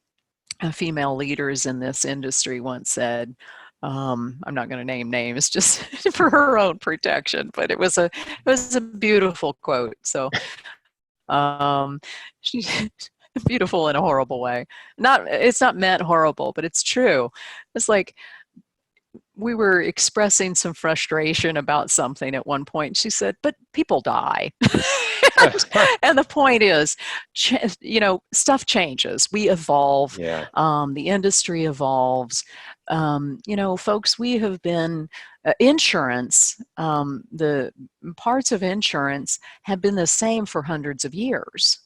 [SPEAKER 2] female leaders in this industry once said, I'm not going to name names just for her own protection, but it was a beautiful quote. So she beautiful in a horrible way. It's not meant horrible, but it's true. It's like we were expressing some frustration about something at one point. She said, "But people die." And the point is, stuff changes. We evolve.
[SPEAKER 1] Yeah.
[SPEAKER 2] The industry evolves. Folks, we have been insurance. The parts of insurance have been the same for hundreds of years,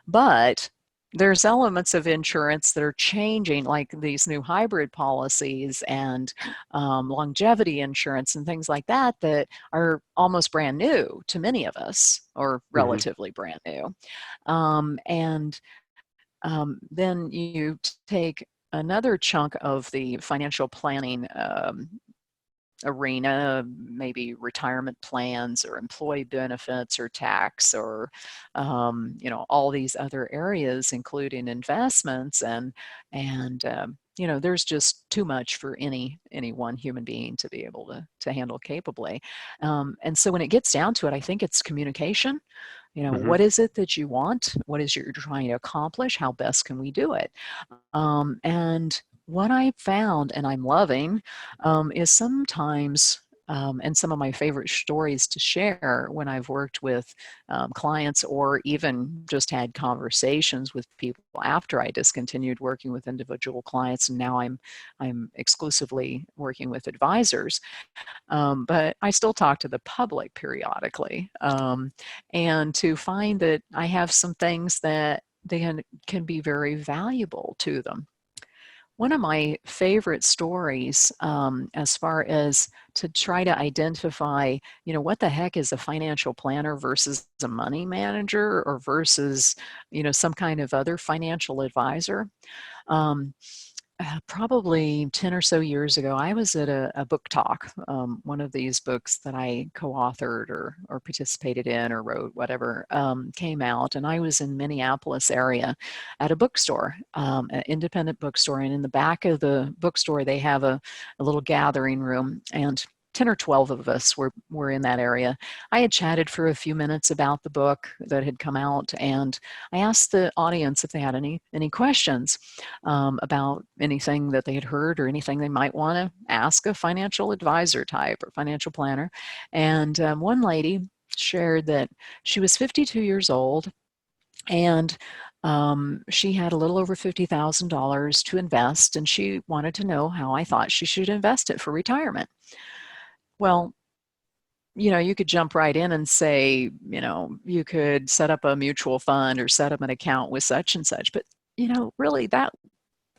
[SPEAKER 2] but there's elements of insurance that are changing, like these new hybrid policies and longevity insurance and things like that, that are almost brand new to many of us, or
[SPEAKER 1] Hmm.
[SPEAKER 2] relatively brand new. And then you take another chunk of the financial planning arena, maybe retirement plans or employee benefits or tax, or all these other areas, including investments, and there's just too much for any one human being to be able to handle capably. And so when it gets down to it, I think it's communication.
[SPEAKER 1] Hmm.
[SPEAKER 2] What is it that you want? What is you're trying to accomplish? How best can we do it? And what I found, and I'm loving, is sometimes, and some of my favorite stories to share when I've worked with clients, or even just had conversations with people after I discontinued working with individual clients, and now I'm exclusively working with advisors. But I still talk to the public periodically, and to find that I have some things that they can be very valuable to them. One of my favorite stories, as far as to try to identify, what the heck is a financial planner versus a money manager, or versus, some kind of other financial advisor. Um, Probably 10 or so years ago, I was at a book talk, one of these books that I co-authored or participated in or wrote, whatever, came out, and I was in Minneapolis area at a bookstore, an independent bookstore, and in the back of the bookstore, they have a little gathering room, and 10 or 12 of us were in that area. I had chatted for a few minutes about the book that had come out, and I asked the audience if they had any questions about anything that they had heard, or anything they might want to ask a financial advisor type or financial planner. And one lady shared that she was 52 years old, and she had a little over $50,000 to invest, and she wanted to know how I thought she should invest it for retirement. Well, you could jump right in and say, you could set up a mutual fund or set up an account with such and such. But, really, that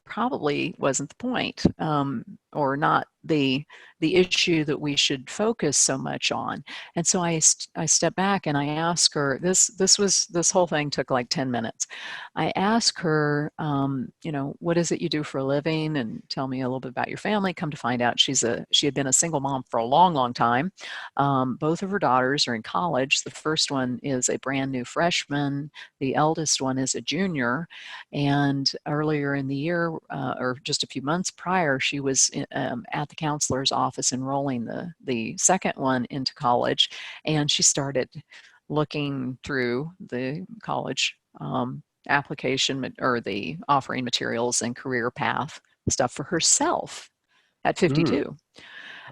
[SPEAKER 2] probably wasn't the point, or not the issue that we should focus so much on. And so I stepped back and I asked her, this whole thing took like 10 minutes. I asked her, what is it you do for a living, and tell me a little bit about your family. Come to find out, she had been a single mom for a long, long time. Both of her daughters are in college. The first one is a brand new freshman. The eldest one is a junior. And earlier in the year, or just a few months prior, she was at the counselor's office enrolling the second one into college, and she started looking through the college application, or the offering materials and career path stuff for herself at
[SPEAKER 1] Mm.
[SPEAKER 2] 52.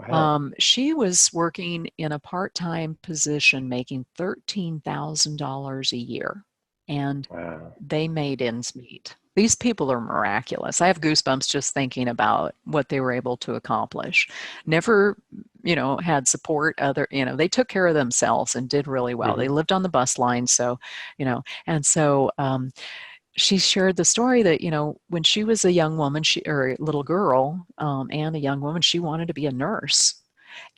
[SPEAKER 1] Wow.
[SPEAKER 2] She was working in a part-time position making $13,000 a year, and
[SPEAKER 1] Wow.
[SPEAKER 2] they made ends meet. These people are miraculous. I have goosebumps just thinking about what they were able to accomplish. Never, had support they took care of themselves and did really well. They
[SPEAKER 1] Hmm.
[SPEAKER 2] lived on the bus line, so, and so she shared the story that when she was a young woman, or a little girl, and a young woman, she wanted to be a nurse.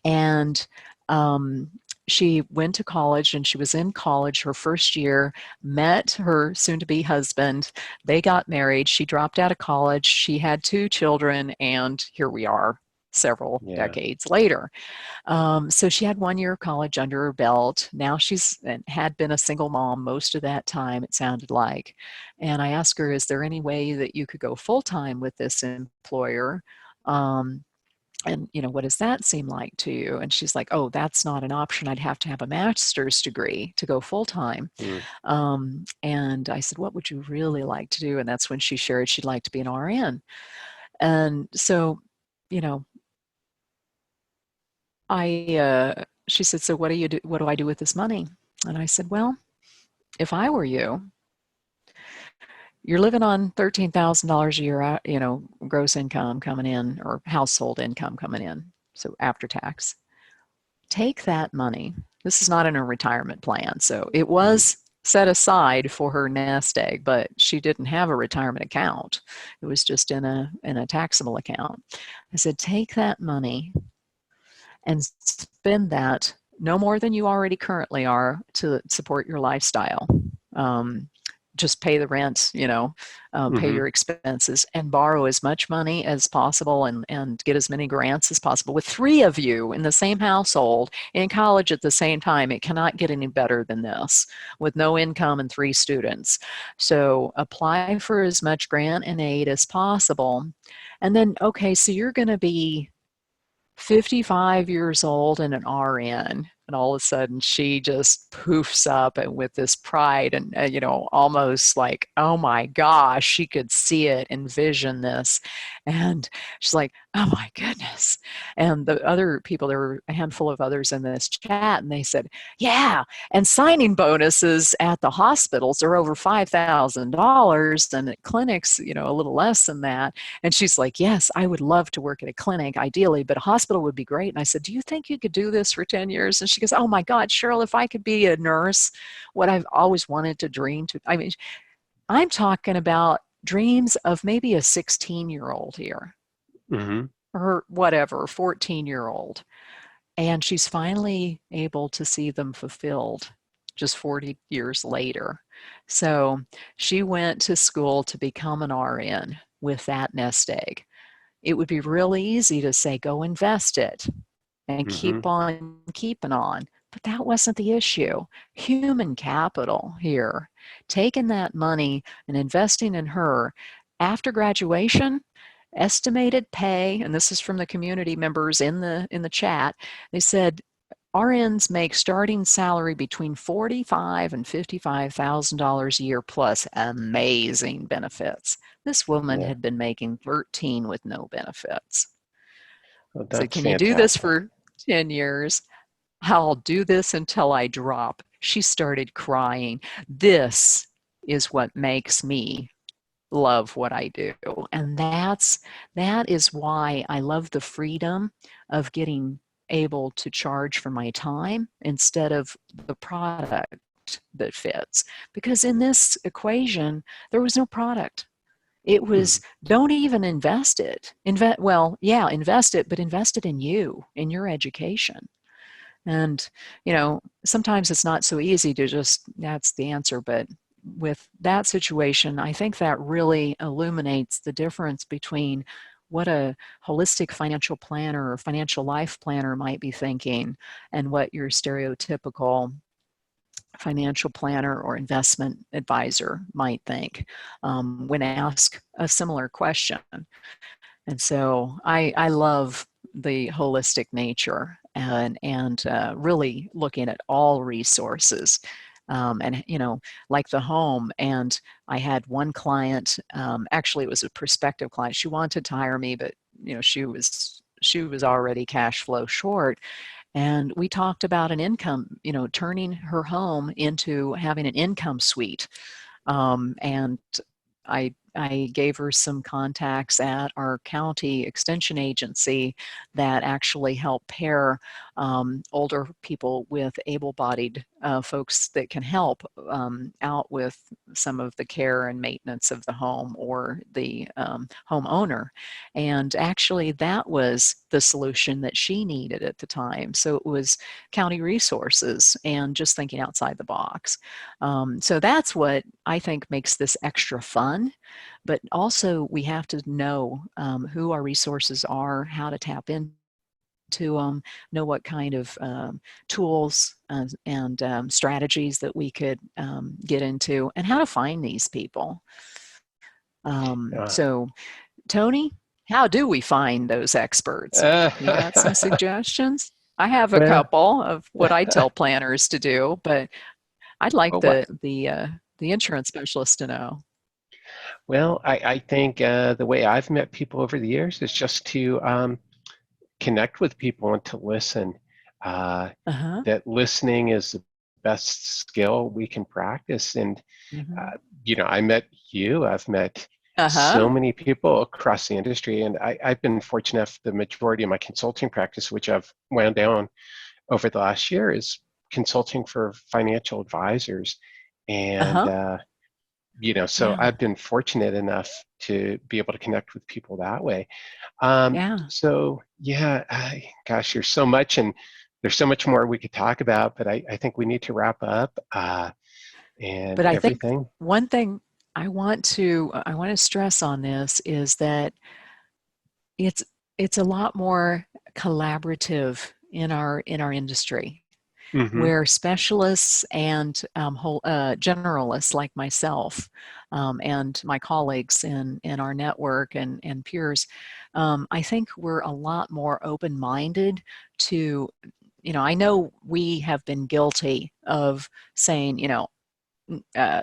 [SPEAKER 2] And um, she went to college, and she was in college her first year, met her soon-to-be husband. They got married. She dropped out of college. She had two children, and here we are several
[SPEAKER 1] Yeah.
[SPEAKER 2] decades later. So she had 1 year of college under her belt. Now she's had been a single mom most of that time, it sounded like. And I asked her, is there any way that you could go full time with this employer? And what does that seem like to you? And she's like, oh, that's not an option. I'd have to have a master's degree to go full time.
[SPEAKER 1] Mm.
[SPEAKER 2] And I said, what would you really like to do? And that's when she shared she'd like to be an RN. And so, you know, she said, so what do you do? What do I do with this money? And I said, well, if I were you, you're living on $13,000 a year, gross income coming in, or household income coming in. So after tax, take that money. This is not in a retirement plan. So it
[SPEAKER 1] Hmm.
[SPEAKER 2] was set aside for her nest egg, but she didn't have a retirement account. It was just in a taxable account. I said, take that money and spend that no more than you already currently are to support your lifestyle. Um, just pay the rent, pay
[SPEAKER 1] Hmm.
[SPEAKER 2] your expenses, and borrow as much money as possible, and get as many grants as possible. With three of you in the same household in college at the same time, it cannot get any better than this with no income and three students. So apply for as much grant and aid as possible. And then, okay, so you're going to be 55 years old and an RN. And all of a sudden, she just poofs up and with this pride and, almost like, oh my gosh, she could see it, envision this. And she's like, oh my goodness. And the other people, there were a handful of others in this chat, and they said, yeah. And signing bonuses at the hospitals are over $5,000, and at clinics, a little less than that. And she's like, yes, I would love to work at a clinic, ideally, but a hospital would be great. And I said, do you think you could do this for 10 years? And she goes, oh my God, Sheryl, if I could be a nurse, what I've always wanted to dream to. I mean, I'm talking about dreams of maybe a 16-year-old here,
[SPEAKER 1] Hmm.
[SPEAKER 2] or whatever, 14-year-old. And she's finally able to see them fulfilled just 40 years later. So she went to school to become an RN with that nest egg. It would be real easy to say, go invest it and
[SPEAKER 1] Hmm.
[SPEAKER 2] keep on keeping on. But that wasn't the issue. Human capital here, taking that money and investing in her after graduation, estimated pay, and this is from the community members in the chat. They said RNs make starting salary between $45,000 and $55,000 a year plus amazing benefits. This woman
[SPEAKER 1] Yeah.
[SPEAKER 2] had been making 13 with no benefits.
[SPEAKER 1] Well,
[SPEAKER 2] So
[SPEAKER 1] that's
[SPEAKER 2] can you do this
[SPEAKER 1] fantastic.
[SPEAKER 2] for 10 years? I'll do this until I drop. She started crying. This is what makes me love what I do. And that is why I love the freedom of getting able to charge for my time instead of the product that fits. Because in this equation, there was no product. It was
[SPEAKER 1] Hmm.
[SPEAKER 2] don't even invest it. Invest it, but invest it in you, in your education. And, sometimes it's not so easy to just, that's the answer. But with that situation, I think that really illuminates the difference between what a holistic financial planner or financial life planner might be thinking and what your stereotypical financial planner or investment advisor might think when asked a similar question. And so I love the holistic nature and really looking at all resources. And like the home. And I had one client, actually it was a prospective client. She wanted to hire me, but she was she was already cash flow short. And we talked about an income, turning her home into having an income suite. And I gave her some contacts at our county extension agency that actually help pair older people with able-bodied folks that can help out with some of the care and maintenance of the home or the homeowner. And actually, that was the solution that she needed at the time. So it was county resources and just thinking outside the box. So that's what I think makes this extra fun. But also, we have to know who our resources are, how to tap into them, know what kind of tools and strategies that we could get into, and how to find these people.
[SPEAKER 1] Uh,
[SPEAKER 2] So, Tony, how do we find those experts? You got some suggestions? I have a
[SPEAKER 1] well,
[SPEAKER 2] couple of what I tell planners to do, but I'd like
[SPEAKER 1] well, what?
[SPEAKER 2] the insurance specialist to know.
[SPEAKER 1] Well, I think the way I've met people over the years is just to connect with people and to listen. Uh,
[SPEAKER 2] Uh-huh.
[SPEAKER 1] that listening is the best skill we can practice. And
[SPEAKER 2] Mhm.
[SPEAKER 1] I met you. I've met so
[SPEAKER 2] Uh-huh.
[SPEAKER 1] many people across the industry, and I've been fortunate enough. The majority of my consulting practice, which I've wound down over the last year, is consulting for financial advisors, and
[SPEAKER 2] Uh-huh.
[SPEAKER 1] so
[SPEAKER 2] Yeah.
[SPEAKER 1] I've been fortunate enough to be able to connect with people that way.
[SPEAKER 2] Yeah.
[SPEAKER 1] So yeah, gosh, there's so much, and there's so much more we could talk about, but I think we need to wrap up and
[SPEAKER 2] But I think
[SPEAKER 1] everything.
[SPEAKER 2] one thing I want to stress on this is that it's it's a lot more collaborative in our industry,
[SPEAKER 1] Hmm.
[SPEAKER 2] where specialists and generalists like myself and my colleagues in our network and peers, I think we're a lot more open-minded to, I know we have been guilty of saying,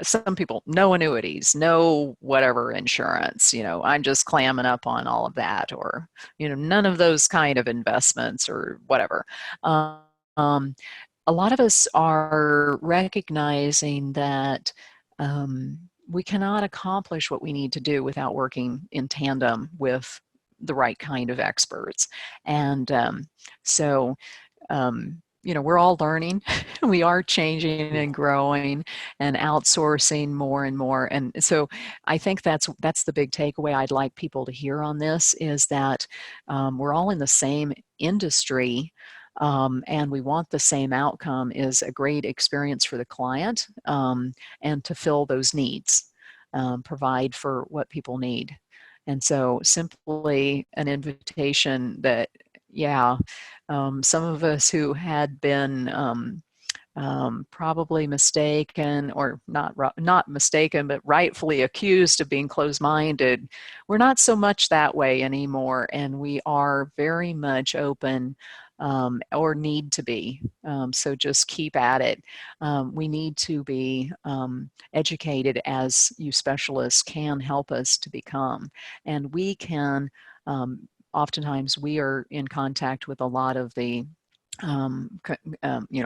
[SPEAKER 2] some people, no annuities, no whatever insurance, I'm just clamming up on all of that, or, none of those kind of investments or whatever. Um, a lot of us are recognizing that we cannot accomplish what we need to do without working in tandem with the right kind of experts. And so, we're all learning. We are changing and growing and outsourcing more and more. And so I think that's the big takeaway I'd like people to hear on this, is that we're all in the same industry, and we want the same outcome, is a great experience for the client, and to fill those needs, provide for what people need. And so simply an invitation that, yeah, some of us who had been probably mistaken, or not mistaken, but rightfully accused of being closed-minded, we're not so much that way anymore, and we are very much open, or need to be. So just keep at it. We need to be educated, as you specialists can help us to become, and we can. Oftentimes, we are in contact with a lot of the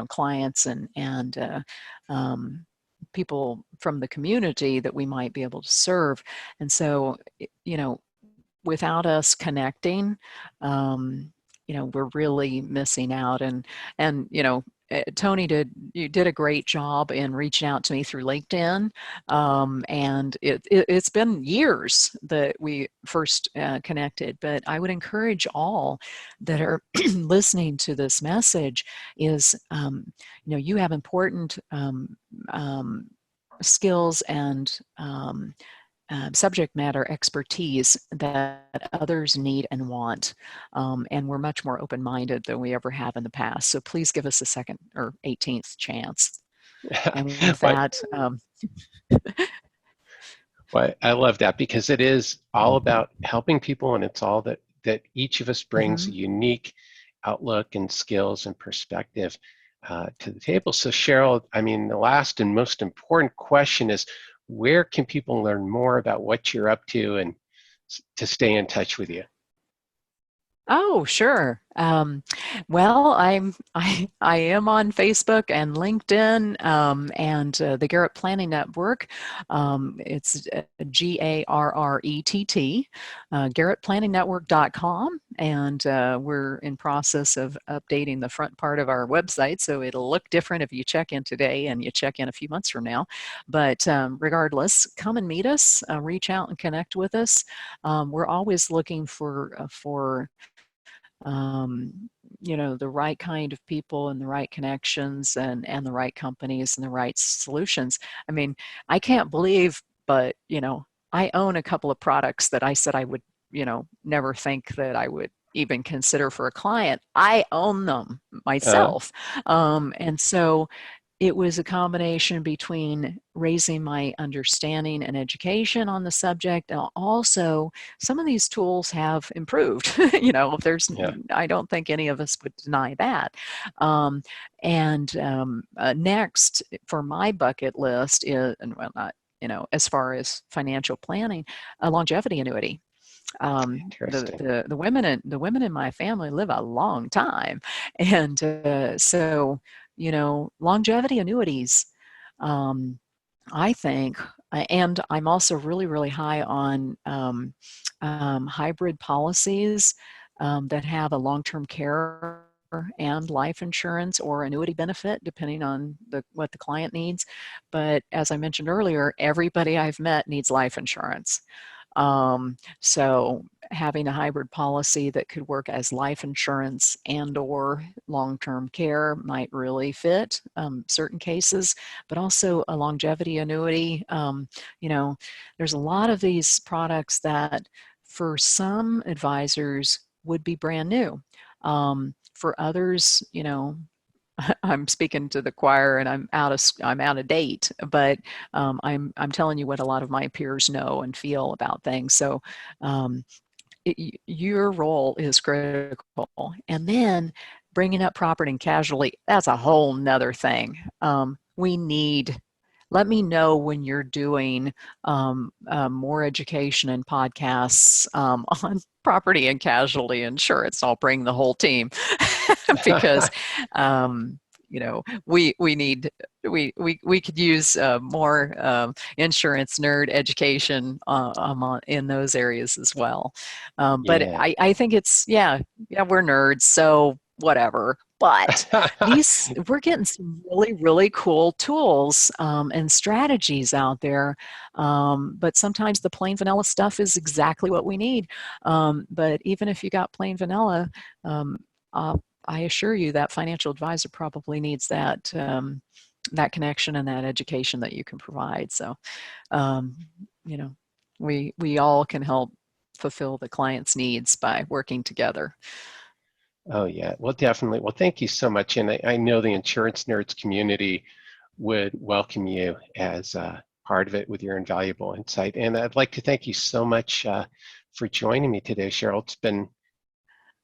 [SPEAKER 2] clients and um, people from the community that we might be able to serve. And so, without us connecting, we're really missing out. And Tony, you did a great job in reaching out to me through LinkedIn, and it's been years that we first connected. But I would encourage all that are listening to this message is, you have important skills and subject matter expertise that others need and want. And we're much more open-minded than we ever have in the past. So please give us a second or 18th chance. And with
[SPEAKER 1] Well,
[SPEAKER 2] that,
[SPEAKER 1] well, I love that because it is all about helping people, and it's all that each of us brings a
[SPEAKER 2] mhm.
[SPEAKER 1] unique outlook and skills and perspective to the table. So, Cheryl, I mean, the last and most important question is, where can people learn more about what you're up to and to stay in touch with you?
[SPEAKER 2] Oh, sure. Well, I am on Facebook and LinkedIn, and the Garrett Planning Network. It's Garrett, GarrettPlanningNetwork.com, and we're in process of updating the front part of our website, so it'll look different if you check in today and you check in a few months from now. But regardless, come and meet us, reach out and connect with us. We're always looking for the right kind of people and the right connections and the right companies and the right solutions. I mean, I can't believe, but I own a couple of products that I said I would, never think that I would even consider for a client. I own them
[SPEAKER 1] Uh,
[SPEAKER 2] myself. And so it was a combination between raising my understanding and education on the subject. And also, some of these tools have improved. There's,
[SPEAKER 1] yeah.
[SPEAKER 2] I don't think any of us would deny that. Um, and next for my bucket list is, and well, not, as far as financial planning, a longevity annuity. The,
[SPEAKER 1] Interesting.
[SPEAKER 2] the women in my family live a long time, and so longevity annuities, um, I think, and I'm also really, really high on hybrid policies that have a long-term care and life insurance or annuity benefit, depending on what the client needs. But as I mentioned earlier, everybody I've met needs life insurance. So having a hybrid policy that could work as life insurance and or long-term care might really fit certain cases, but also a longevity annuity. There's a lot of these products that for some advisors would be brand new. For others, I'm speaking to the choir and I'm out of date, but I'm telling you what a lot of my peers know and feel about things. So um, your role is critical. And then bringing up property and casualty, that's a whole nother thing. We need, let me know when you're doing more education and podcasts on property and casualty insurance. I'll bring the whole team because we need we could use more insurance nerd education in those areas as well. But
[SPEAKER 1] Yeah.
[SPEAKER 2] I think it's yeah, we're nerds, so whatever. But these we're getting some really, really cool tools and strategies out there. But sometimes the plain vanilla stuff is exactly what we need. But even if you got plain vanilla, um, uh, I assure you that financial advisor probably needs that connection and that education that you can provide. So, um, you know, we all can help fulfill the client's needs by working together.
[SPEAKER 1] Oh, yeah. Well, definitely. Well, thank you so much. And I know the insurance nerds community would welcome you as part of it with your invaluable insight. And I'd like to thank you so much for joining me today, Cheryl. It's been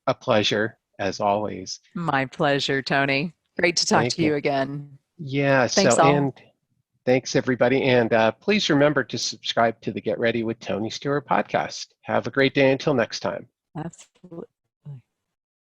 [SPEAKER 1] a pleasure, as always.
[SPEAKER 2] My pleasure, Tony. Great to talk
[SPEAKER 1] Thank
[SPEAKER 2] to
[SPEAKER 1] you.
[SPEAKER 2] you again.
[SPEAKER 1] Yeah. So,
[SPEAKER 2] Thanks all.
[SPEAKER 1] and thanks, everybody. And please remember to subscribe to the Get Ready with Tony Stewart podcast. Have a great day until next time.
[SPEAKER 2] Absolutely.